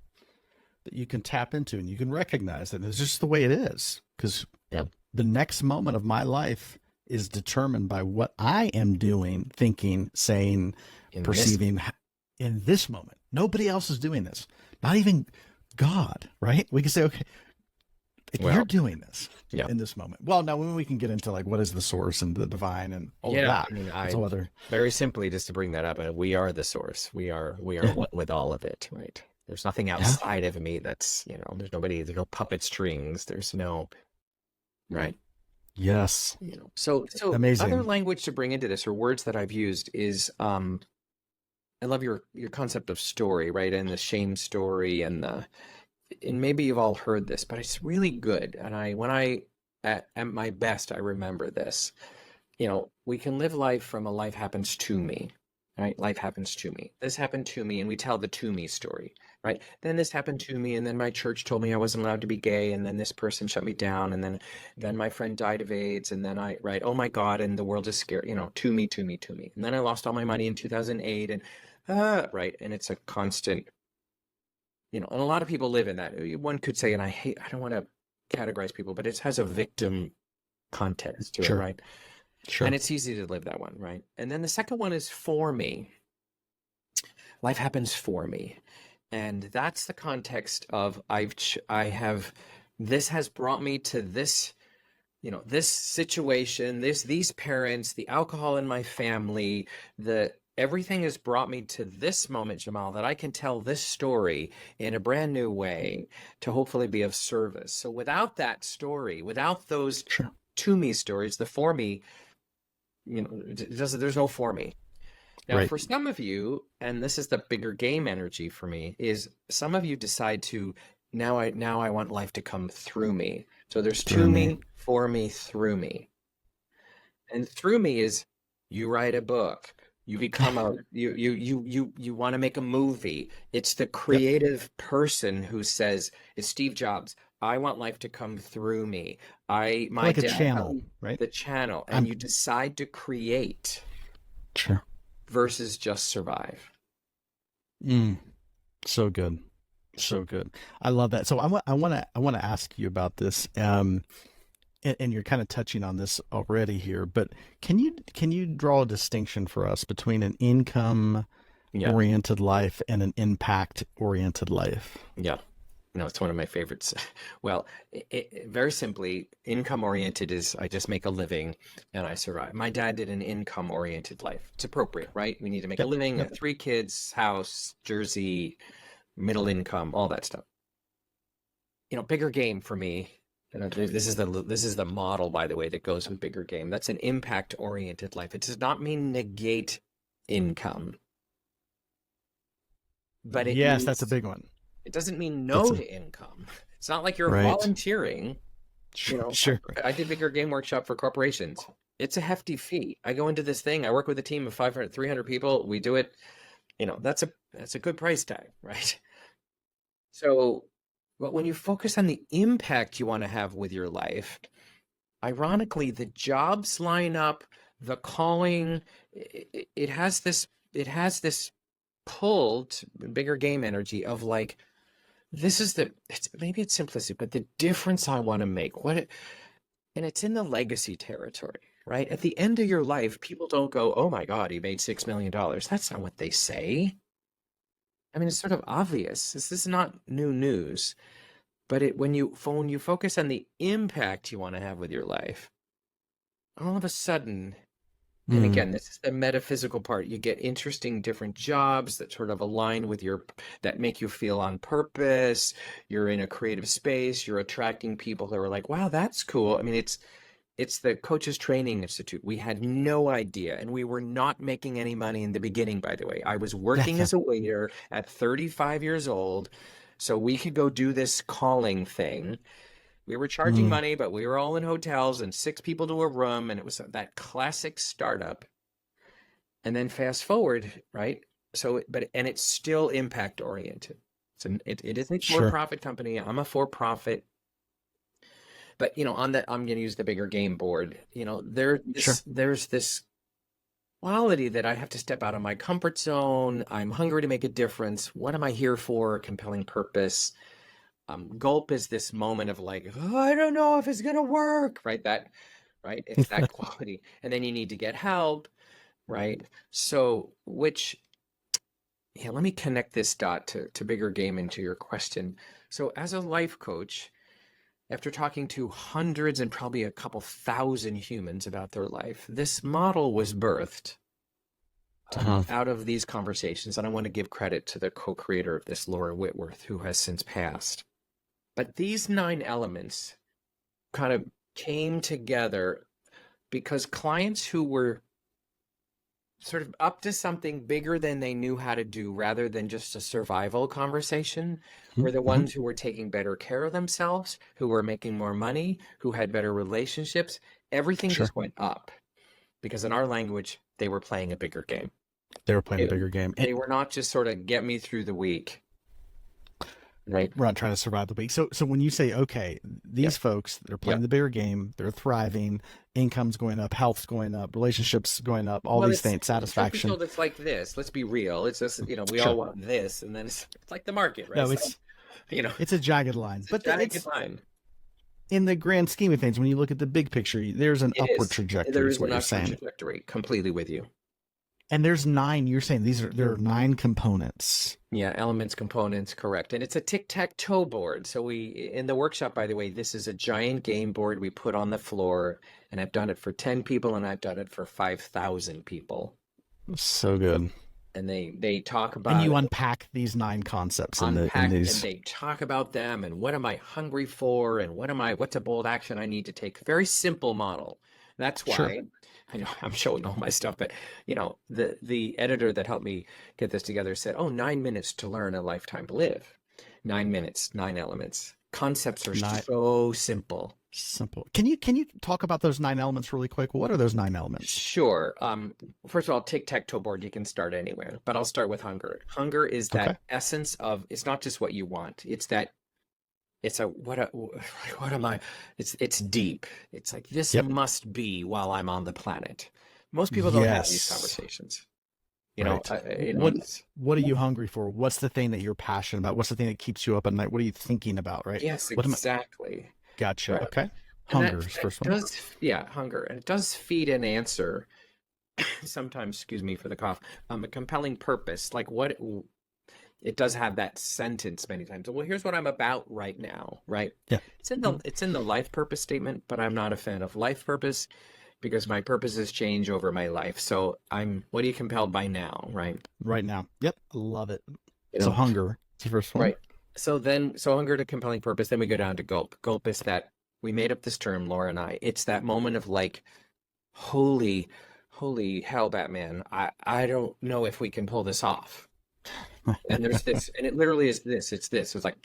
that you can tap into, and you can recognize that it's just the way it is. Because Yeah. the next moment of my life is determined by what I am doing, thinking, saying, perceiving in this moment. Nobody else is doing this. Not even God, right? We can say, okay, you're doing this in this moment. Well, now when we can get into like what is the source and the divine and all of that. I mean, it's all other. Very simply, just to bring that up, we are the source. We are one with all of it, right? There's nothing outside of me that's, there's no puppet strings. There's no, right? Yes. So amazing. Other language to bring into this, or words that I've used, is I love your concept of story, right? And the shame story, and maybe you've all heard this, but it's really good. And when I at my best, I remember this. We can live life from a life happens to me, right? Life happens to me. This happened to me, and we tell the to me story, right? Then this happened to me, and then my church told me I wasn't allowed to be gay, and then this person shut me down, and then my friend died of AIDS, and then right, oh my God, and the world is scared, to me, to me, to me. And then I lost all my money in 2008, and right, and it's a constant, and a lot of people live in that. One could say, and I don't want to categorize people, but it has a victim context to it, right? Sure. And it's easy to live that one, right? And then the second one is for me. Life happens for me. And that's the context of this has brought me to this, this situation, these parents, the alcohol in my family, everything has brought me to this moment, Jamal, that I can tell this story in a brand new way to hopefully be of service. So without that story, without those to me stories, the for me, there's no for me. Now, for some of you, and this is the bigger game energy for me, is some of you decide to, now I want life to come through me. So there's to me, for me, through me. And through me is you write a book, you become you want to make a movie. It's the creative person who says, it's Steve Jobs, I want life to come through me. Like a channel, right? The channel. And you decide to create. Sure. Versus just survive. So good. So good. I love that. So I want to ask you about this. And you're kind of touching on this already here, but can you draw a distinction for us between an income oriented life and an impact oriented life? Yeah. No, it's one of my favorites. Well, very simply, income-oriented is I just make a living and I survive. My dad did an income-oriented life. It's appropriate, right? We need to make a living, 3 kids, house, Jersey, middle income, all that stuff. Bigger game for me. This is the model, by the way, that goes with bigger game. That's an impact-oriented life. It does not mean negate income. But that's a big one. It doesn't mean no to income. It's not like you're volunteering. Sure. I did bigger game workshop for corporations. It's a hefty fee. I go into this thing. I work with a team of 300 people. We do it. That's a good price tag, right? So, but when you focus on the impact you want to have with your life, ironically, the jobs line up, the calling, it has this pull to bigger game energy of like, maybe it's simplicity, but the difference I want to make, and it's in the legacy territory, right? At the end of your life, people don't go, oh my God, he made $6 million. That's not what they say. I mean, it's sort of obvious. This is not new news, but when you focus on the impact you want to have with your life, all of a sudden, and again, this is the metaphysical part. You get interesting different jobs that sort of align with that make you feel on purpose. You're in a creative space. You're attracting people that are like, wow, that's cool. I mean, it's the Coaches Training Institute. We had no idea, and we were not making any money in the beginning, by the way. I was working as a waiter at 35 years old, so we could go do this calling thing. We were charging money, but we were all in hotels and 6 people to a room. And it was that classic startup. And then fast forward, right? So, and it's still impact oriented. So it is a for-profit company. I'm a for-profit. But on I'm going to use the bigger game board. Sure. There's this quality that I have to step out of my comfort zone. I'm hungry to make a difference. What am I here for? Compelling purpose. Gulp is this moment of like, oh, I don't know if it's gonna work, right? Right? It's that quality, and then you need to get help, right? So, let me connect this dot to bigger game into your question. So, as a life coach, after talking to hundreds and probably a couple thousand humans about their life, this model was birthed out of these conversations. And I want to give credit to the co-creator of this, Laura Whitworth, who has since passed. But these 9 elements kind of came together because clients who were sort of up to something bigger than they knew how to do rather than just a survival conversation were the ones who were taking better care of themselves, who were making more money, who had better relationships. Everything just went up because in our language, they were playing a bigger game. They were playing a bigger game. They were not just sort of get me through the week. Right. We're not trying to survive the week. So when you say, okay, these folks, they're playing the bigger game, they're thriving, income's going up, health's going up, relationships going up, all these things, satisfaction. It's like this. Let's be real. It's just, we all want this, and then it's like the market, right? No, it's, it's a jagged line. But it's line. In the grand scheme of things, when you look at the big picture, there's an upward trajectory. There is what an you're upward saying. trajectory. Completely with you. And there's 9, you're saying there are 9 components. Yeah, elements, components, correct. And it's a tic-tac-toe board. So in the workshop, by the way, this is a giant game board we put on the floor, and I've done it for 10 people and I've done it for 5,000 people. So good. And they talk about and you unpack these 9 concepts in these. And they talk about them and what am I hungry for and what's a bold action I need to take. Very simple model. That's why I know I'm showing all my stuff, but the editor that helped me get this together said, 9 minutes to learn, a lifetime to live. 9 minutes, 9 elements. Concepts are so simple. Simple. Can you talk about those 9 elements really quick? What are those 9 elements? Sure. First of all, tic-tac-toe board, you can start anywhere, but I'll start with hunger. Hunger is that essence of, it's not just what you want. It's that, what am I? It's deep. It's like, this must be while I'm on the planet. Most people don't have these conversations. What are you hungry for? What's the thing that you're passionate about? What's the thing that keeps you up at night? What are you thinking about? Right. Yes, exactly. Gotcha. Right. Okay. Hunger is first one. Hunger. And it does feed an answer. Sometimes, excuse me for the cough, a compelling purpose. Like it does have that sentence many times. Well, here's what I'm about right now, right? Yeah. It's in the life purpose statement, but I'm not a fan of life purpose because my purposes change over my life. So what are you compelled by now, right? Right now. Yep. Love it. So hunger is the first one. Right. So hunger to compelling purpose, then we go down to gulp. Gulp is that, we made up this term, Laura and I. It's that moment of like, holy hell, Batman, I don't know if we can pull this off. And there's this, and it literally is this. It's this. It's like,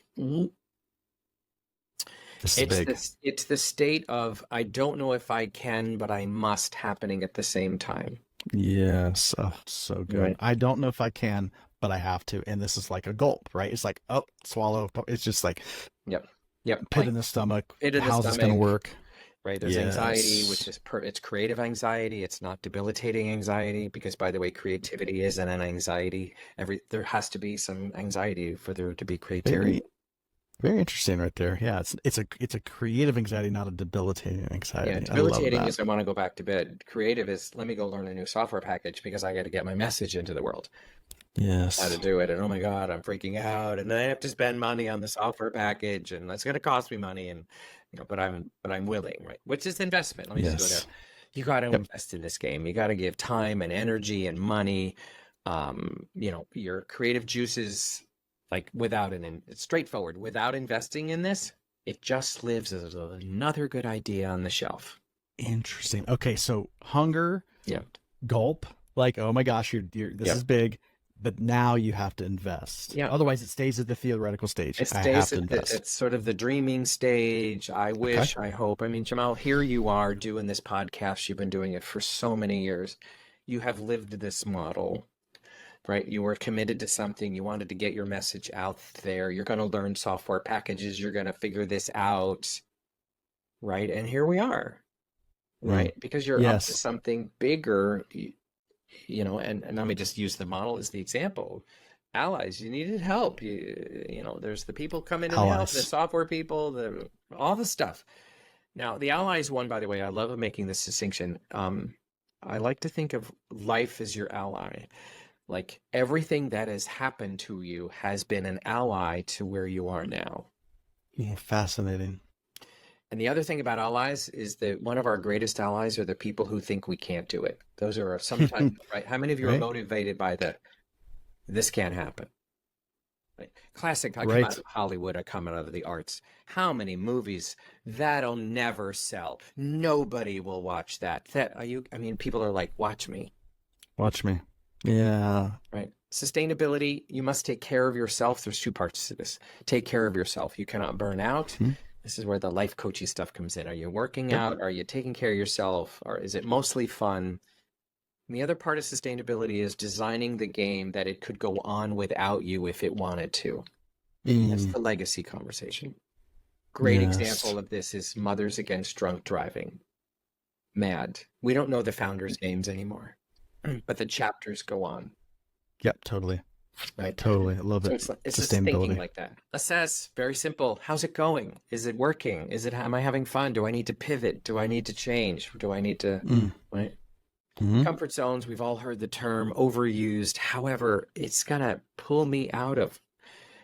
it's the state of, I don't know if I can, but I must, happening at the same time. Yes. Oh, so good. Right. I don't know if I can, but I have to. And this is like a gulp, right? It's like, swallow. It's just like, yep. Pit in the stomach. How's this going to work? Right. There's anxiety, which is it's creative anxiety. It's not debilitating anxiety, because, by the way, creativity isn't an anxiety. There has to be some anxiety for there to be creativity. Very interesting, right there. Yeah, it's a creative anxiety, not a debilitating anxiety. Yeah, debilitating is I want to go back to bed. Creative is, let me go learn a new software package because I got to get my message into the world. Yes. How to do it, and oh my God, I'm freaking out, and then I have to spend money on the software package, and that's going to cost me money, and but I'm willing, right? Which is investment. Let me just go there. You got to invest in this game. You got to give time and energy and money. Your creative juices, like it's straightforward. Without investing in this, it just lives as another good idea on the shelf. Interesting. Okay, so hunger. Yeah. Gulp. Like, oh my gosh, this is big. But now you have to invest. Yeah. Otherwise, it stays at the theoretical stage. It stays it's sort of the dreaming stage. I wish, I hope. I mean, Jamal, here you are doing this podcast. You've been doing it for so many years. You have lived this model, right? You were committed to something. You wanted to get your message out there. You're going to learn software packages. You're going to figure this out. right? And here we are, Mm. right? Because you're up to Yes. something bigger, and let me just use the model as the example. Allies, you needed help. There's the people come in and help, the Allies. software people, all the stuff. Now, the allies one, by the way, I love making this distinction. I like to think of life as your ally. Like everything that has happened to you has been an ally to where you are now. Yeah, fascinating. And the other thing about allies is that one of our greatest allies are the people who think we can't do it. Those are sometimes, right? How many of you are Right? motivated by this can't happen? Right? Classic. I come out Right. of Hollywood. I come out of the arts. How many movies that'll never sell? Nobody will watch that. I mean, people are like, watch me. Watch me. Yeah. Right. Sustainability, you must take care of yourself. There's two parts to this. Take care of yourself. You cannot burn out. Mhm. This is where the life coachy stuff comes in. Are you working Yep. out? Are you taking care of yourself? Or is it mostly fun? And the other part of sustainability is designing the game that it could go on without you if it wanted to. That's the legacy conversation. Great Yes. example of this is Mothers Against Drunk Driving. Mad. We don't know the founders' names anymore, but the chapters go on. Yep. Totally. Right. Totally. I love So it. it's just thinking Sustainability. like that. Assess, very simple. How's it going? Is it working? Am I having fun? Do I need to pivot? Do I need to change? Do I need to, Mm. right? Mm-hmm. Comfort zones, we've all heard the term overused. However, it's gonna pull me out of,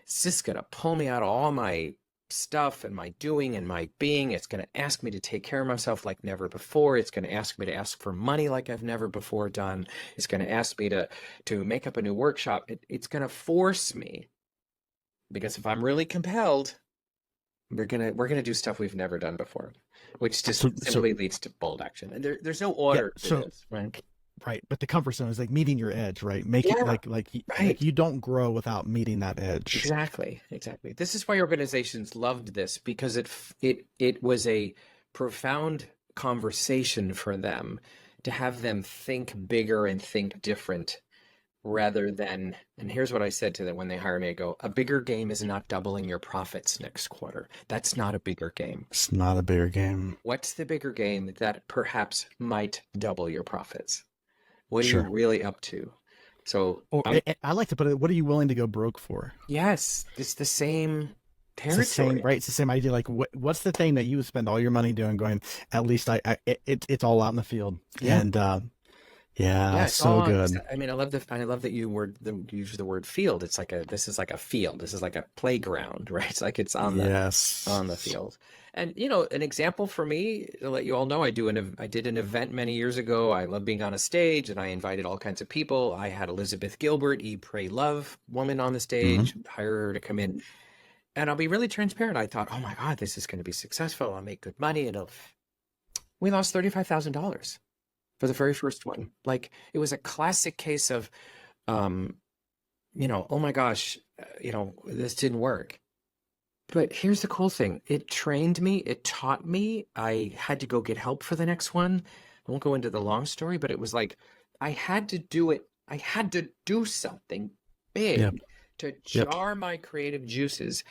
it's just gonna pull me out of all my stuff and my doing and my being. It's gonna ask me to take care of myself like never before. It's gonna ask me to ask for money like I've never before done. It's gonna ask me to make up a new workshop. It's gonna force me, because if I'm really compelled, we're gonna do stuff we've never done before, which just So simply leads to bold action. And there's no yeah. order to So this, right? right, but the comfort zone is like meeting your edge, right? Making Yeah, like right. you don't grow without meeting that edge. Exactly, exactly. This is why organizations loved this, because it was a profound conversation for them to have them think bigger and think different, rather than, and here's what I said to them when they hire me. I go, a bigger game is not doubling your profits next quarter. That's not a bigger game. It's not a bigger game. What's the bigger game that perhaps might double your profits? What are you Sure. really up to? So Or I like to put it, what are you willing to go broke for? yes, it's the same It's the same, territory. right? It's the same idea. Like, what's the thing that you would spend all your money doing? Going, at least it's all out in the field, Yeah. and yeah, Yeah, it's all so on. good. I mean, I love that you use the word field. It's like this is like a field. This is like a playground, right? It's like it's on the Yes. field. And an example for me to let you all know, I did an event many years ago. I love being on a stage, and I invited all kinds of people. I had Elizabeth Gilbert, Eat, Pray, Love woman on the Hmm. stage, hire her to come in. And I'll be really transparent. I thought, oh my God, this is going to be successful. I'll make good money. We lost $35,000 for the very first one. Like, it was a classic case of, um, oh my gosh, this didn't work. But here's the cool thing. It trained me. It taught me. I had to go get help for the next one. I won't go into the long story, but it was like, I had to do it. I had to do something Yep. big to jar my creative juices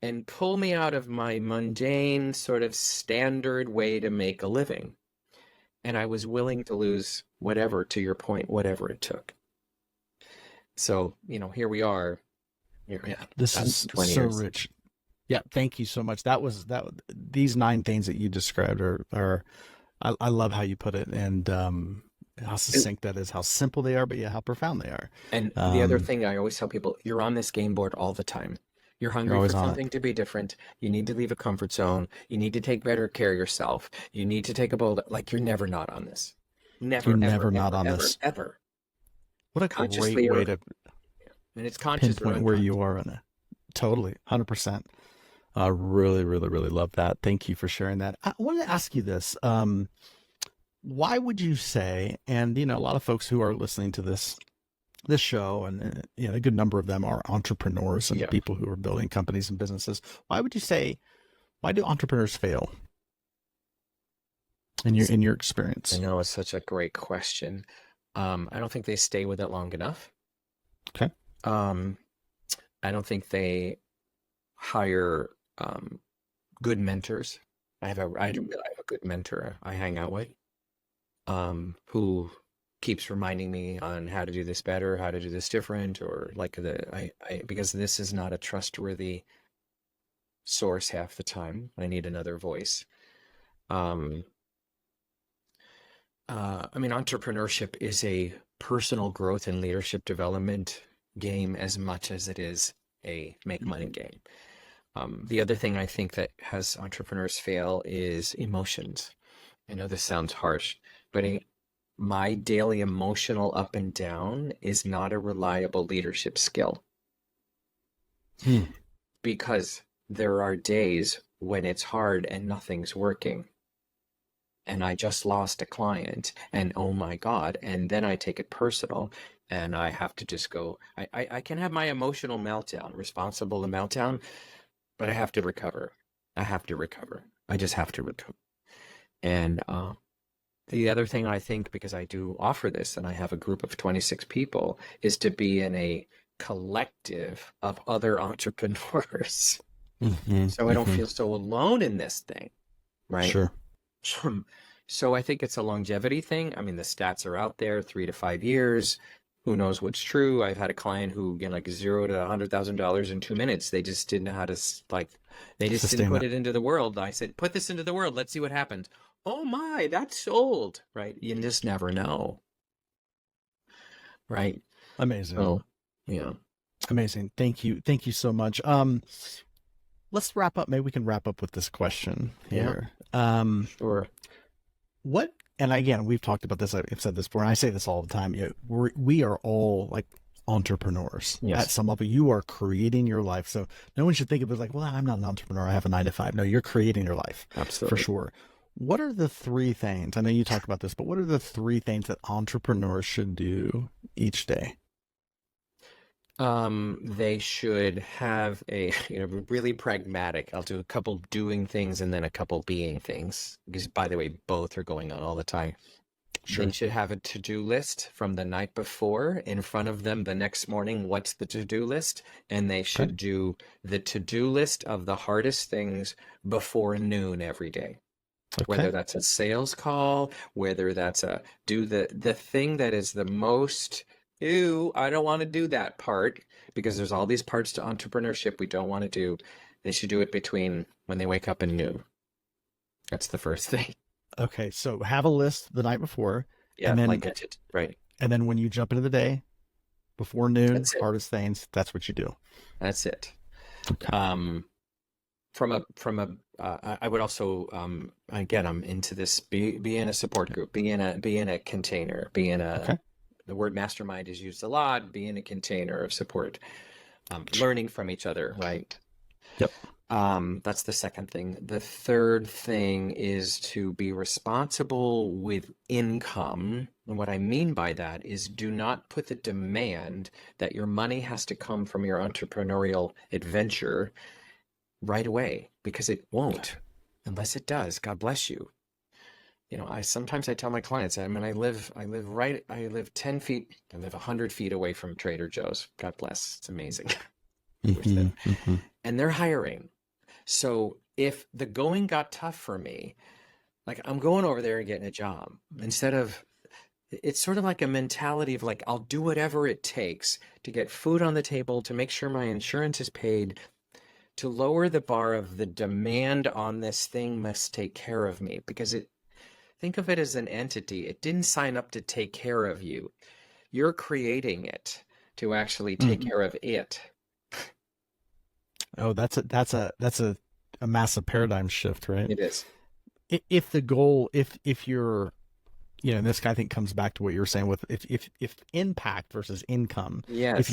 and pull me out of my mundane sort of standard way to make a living. And I was willing to lose whatever, to your point, whatever it took. So, here we are. Yeah, This is 20 so years. rich. Yeah, thank you so much. These 9 things that you described are I love how you put it, and how succinct that is, how simple they are, but yeah, how profound they are. And the other thing I always tell people, you're on this game board all the time. You're hungry always for on it. something to be different. You need to leave a comfort zone. You need to take better care of yourself. You need to take a bold, like, you're never not on this. Never, You're ever, never not ever, on ever, this. ever. What a Consciously great way or, to and it's conscious or pinpoint where unconscious. you are in it. Totally, 100%. I really, really, really love that. Thank you for sharing that. I wanted to ask you this. Why would you say, and a lot of folks who are listening to this show, and a good number of them are entrepreneurs and Yeah. people who are building companies and businesses. Why would you say, why do entrepreneurs fail in your experience? I know, it's such a great question. I don't think they stay with it long enough. Okay. I don't think they hire good mentors. I have a good mentor I hang out with, who keeps reminding me on how to do this better, how to do this different, or like because this is not a trustworthy source half the time. I need another voice. Um, I mean, entrepreneurship is a personal growth and leadership development game as much as it is a make money game. The other thing I think that has entrepreneurs fail is emotions. I know this sounds harsh, but my daily emotional up and down is not a reliable leadership skill, because there are days when it's hard and nothing's working. And I just lost a client, and oh my God. And then I take it personal, and I have to just go, I can have my emotional meltdown, responsible meltdown, but I have to recover. I have to recover. I just have to recover. And the other thing I think, because I do offer this and I have a group of 26 people, is to be in a collective of other entrepreneurs. So I don't feel so alone in this thing, right? Sure. So I think it's a longevity thing. I mean, the stats are out there, 3 to 5 years. Who knows what's true? I've had a client who, again, like $0 to $100,000 in 2 minutes. They just didn't know how to they just Sustain didn't put that. it into the world. I said, put this into the world. Let's see what happens. Oh my, that's sold, right? You just never know, right? Amazing. Oh, yeah. Amazing. Thank you. Thank you so much. Let's wrap up. Maybe we can wrap up with this question here. Sure. What, and again, we've talked about this. I've said this before, and I say this all the time. We are all like entrepreneurs Yes. at some level. You are creating your life. So no one should think of it like, well, I'm not an entrepreneur. I have a 9 to 5. No, you're creating your life. Absolutely. For sure. What are the 3 things? I know you talked about this, but what are the 3 things that entrepreneurs should do each day? They should have a, really pragmatic. I'll do a couple doing things and then a couple being things, because by the way, both are going on all the time. Sure. They should have a to-do list from the night before in front of them the next morning. What's the to-do list? And they should do the to-do list of the hardest things before noon every day. Whether that's a sales call, whether that's do the thing that is the most, ew, I don't want to do that part, because there's all these parts to entrepreneurship we don't want to do. They should do it between when they wake up and noon. That's the first thing. Okay, so have a list the night before. Yeah, and then, like it, right. And then when you jump into the day, before noon, That's it. hardest things, that's what you do. That's it. Okay. I would also, again, I'm into this, be in a support group, be in a container, the word mastermind is used a lot, be in a container of support, learning from each other, right? Yep. That's the second thing. The third thing is to be responsible with income. And what I mean by that is, do not put the demand that your money has to come from your entrepreneurial adventure right away, because it won't, unless it does. God bless you. Sometimes I tell my clients, I live 10 feet, I live 100 feet away from Trader Joe's. God bless. It's amazing. And they're hiring. So if the going got tough for me, like, I'm going over there and getting a job, it's sort of like a mentality of like, I'll do whatever it takes to get food on the table, to make sure my insurance is paid, to lower the bar of the demand on this thing must take care of me, because think of it as an entity. It didn't sign up to take care of you. You're creating it to actually take care of it. Oh, that's a massive paradigm shift, right? It is. If the goal, if you're, this I think comes back to what you were saying with if impact versus income. Yes. If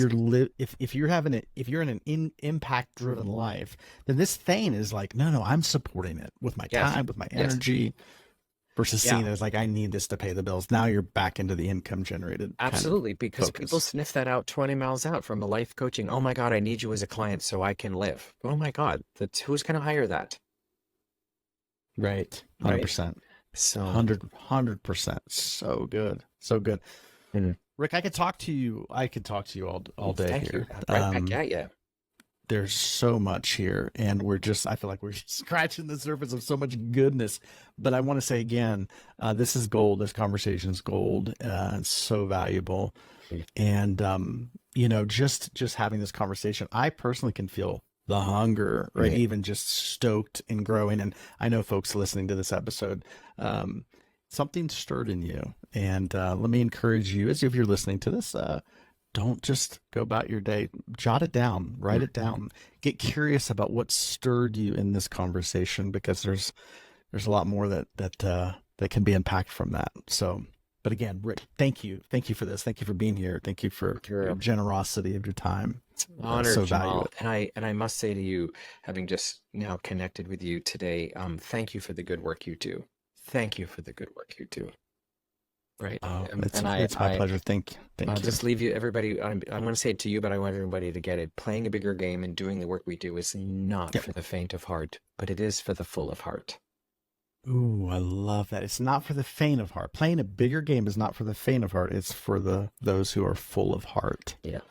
you're in an impact driven life, then this thing is like, no, I'm supporting it with my time, with my energy. Versus seeing it as like, I need this to pay the bills. Now you're back into the income generated. Absolutely, because focus. people sniff that out 20 miles out from a life coaching. Oh my God, I need you as a client so I can live. Oh my God, who's going to hire that? Right. 100%. So 100%. So good. So good. Mhm. Rick, I could talk to you all day Thank here. you. Right back at you. there's so much here, and I feel like we're scratching the surface of so much goodness. But I want to say again, this is gold. This conversation is gold. It's so valuable. And, just having this conversation, I personally can feel the hunger, right? Even just stoked and growing. And I know folks listening to this episode, something stirred in you. And let me encourage you, as if you're listening to this, don't just go about your day. Jot it down, write it down. Get curious about what stirred you in this conversation, because there's a lot more that can be unpacked from that. So, but again, Rick, thank you for this. Thank you for being here. Thank you for your generosity of your time. Honored, so Jamal. valuable. And I must say to you, having just now connected with you today, thank you for the good work you do. Thank you for the good work you do. Right. It's my pleasure. Thank you. I'll just leave you, everybody. I'm going to say it to you, but I want everybody to get it. Playing a bigger game and doing the work we do is not for the faint of heart, but it is for the full of heart. Ooh, I love that. It's not for the faint of heart. Playing a bigger game is not for the faint of heart. It's for those who are full of heart. Yeah.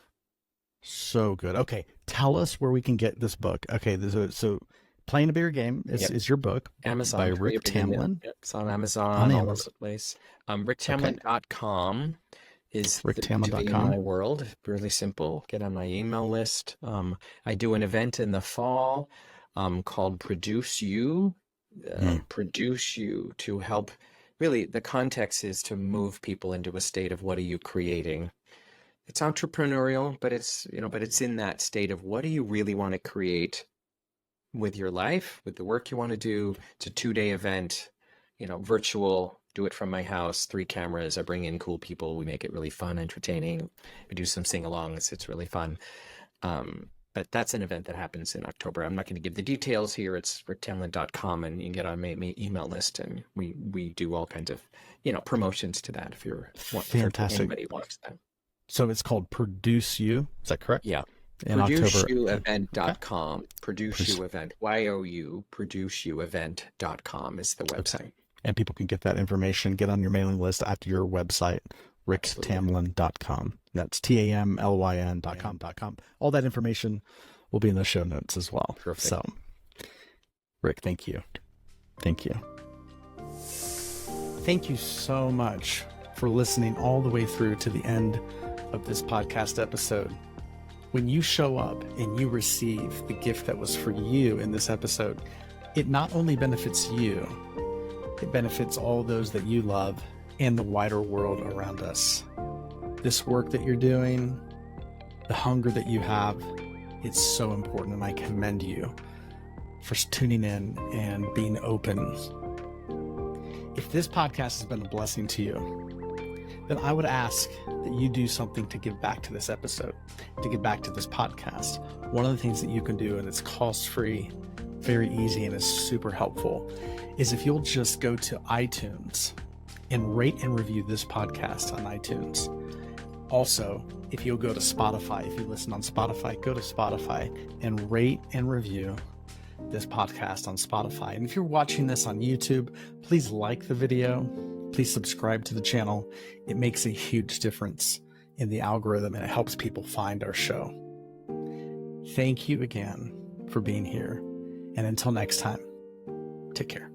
So good. Okay. Tell us where we can get this book. Okay. So Playing a Bigger Game is your book. Amazon. By Rick Tamlyn. Yep. It's on Amazon, all over the place. RickTamlyn.com is RickTamlyn.com. my world. Really simple. Get on my email list. I do an event in the fall called Produce You. Produce You, to help. Really, the context is to move people into a state of what are you creating. It's entrepreneurial, but it's in that state of what do you really want to create with your life, with the work you want to do. It's a 2-day event, virtual, do it from my house, 3 cameras. I bring in cool people. We make it really fun, entertaining. We do some sing-alongs. It's really fun. But that's an event that happens in October. I'm not going to give the details here. It's ricktamlyn.com, and you can get on my email list, and we do all kinds of, promotions to that Fantastic. If anybody wants that. So it's called Produce You. Is that correct? Yeah. In ProduceYouEvent.com. Produce You Event. YOU. ProduceYouEvent.com is the website. And people can get that information, get on your mailing list at your website, ricktamlyn.com. That's TAMLYN.com. All that information will be in the show notes as well. Perfect. So, Rick, thank you. Thank you. Thank you so much for listening all the way through to the end of this podcast episode. When you show up and you receive the gift that was for you in this episode, it not only benefits you, it benefits all those that you love and the wider world around us. This work that you're doing, the hunger that you have, it's so important, and I commend you for tuning in and being open. If this podcast has been a blessing to you, then I would ask that you do something to give back to this episode, to give back to this podcast. One of the things that you can do, and it's cost-free, very easy, and is super helpful, is if you'll just go to iTunes and rate and review this podcast on iTunes. Also, if you'll go to Spotify, if you listen on Spotify, go to Spotify and rate and review this podcast on Spotify. And if you're watching this on YouTube, please like the video. Please subscribe to the channel. It makes a huge difference in the algorithm, and it helps people find our show. Thank you again for being here. And until next time, take care.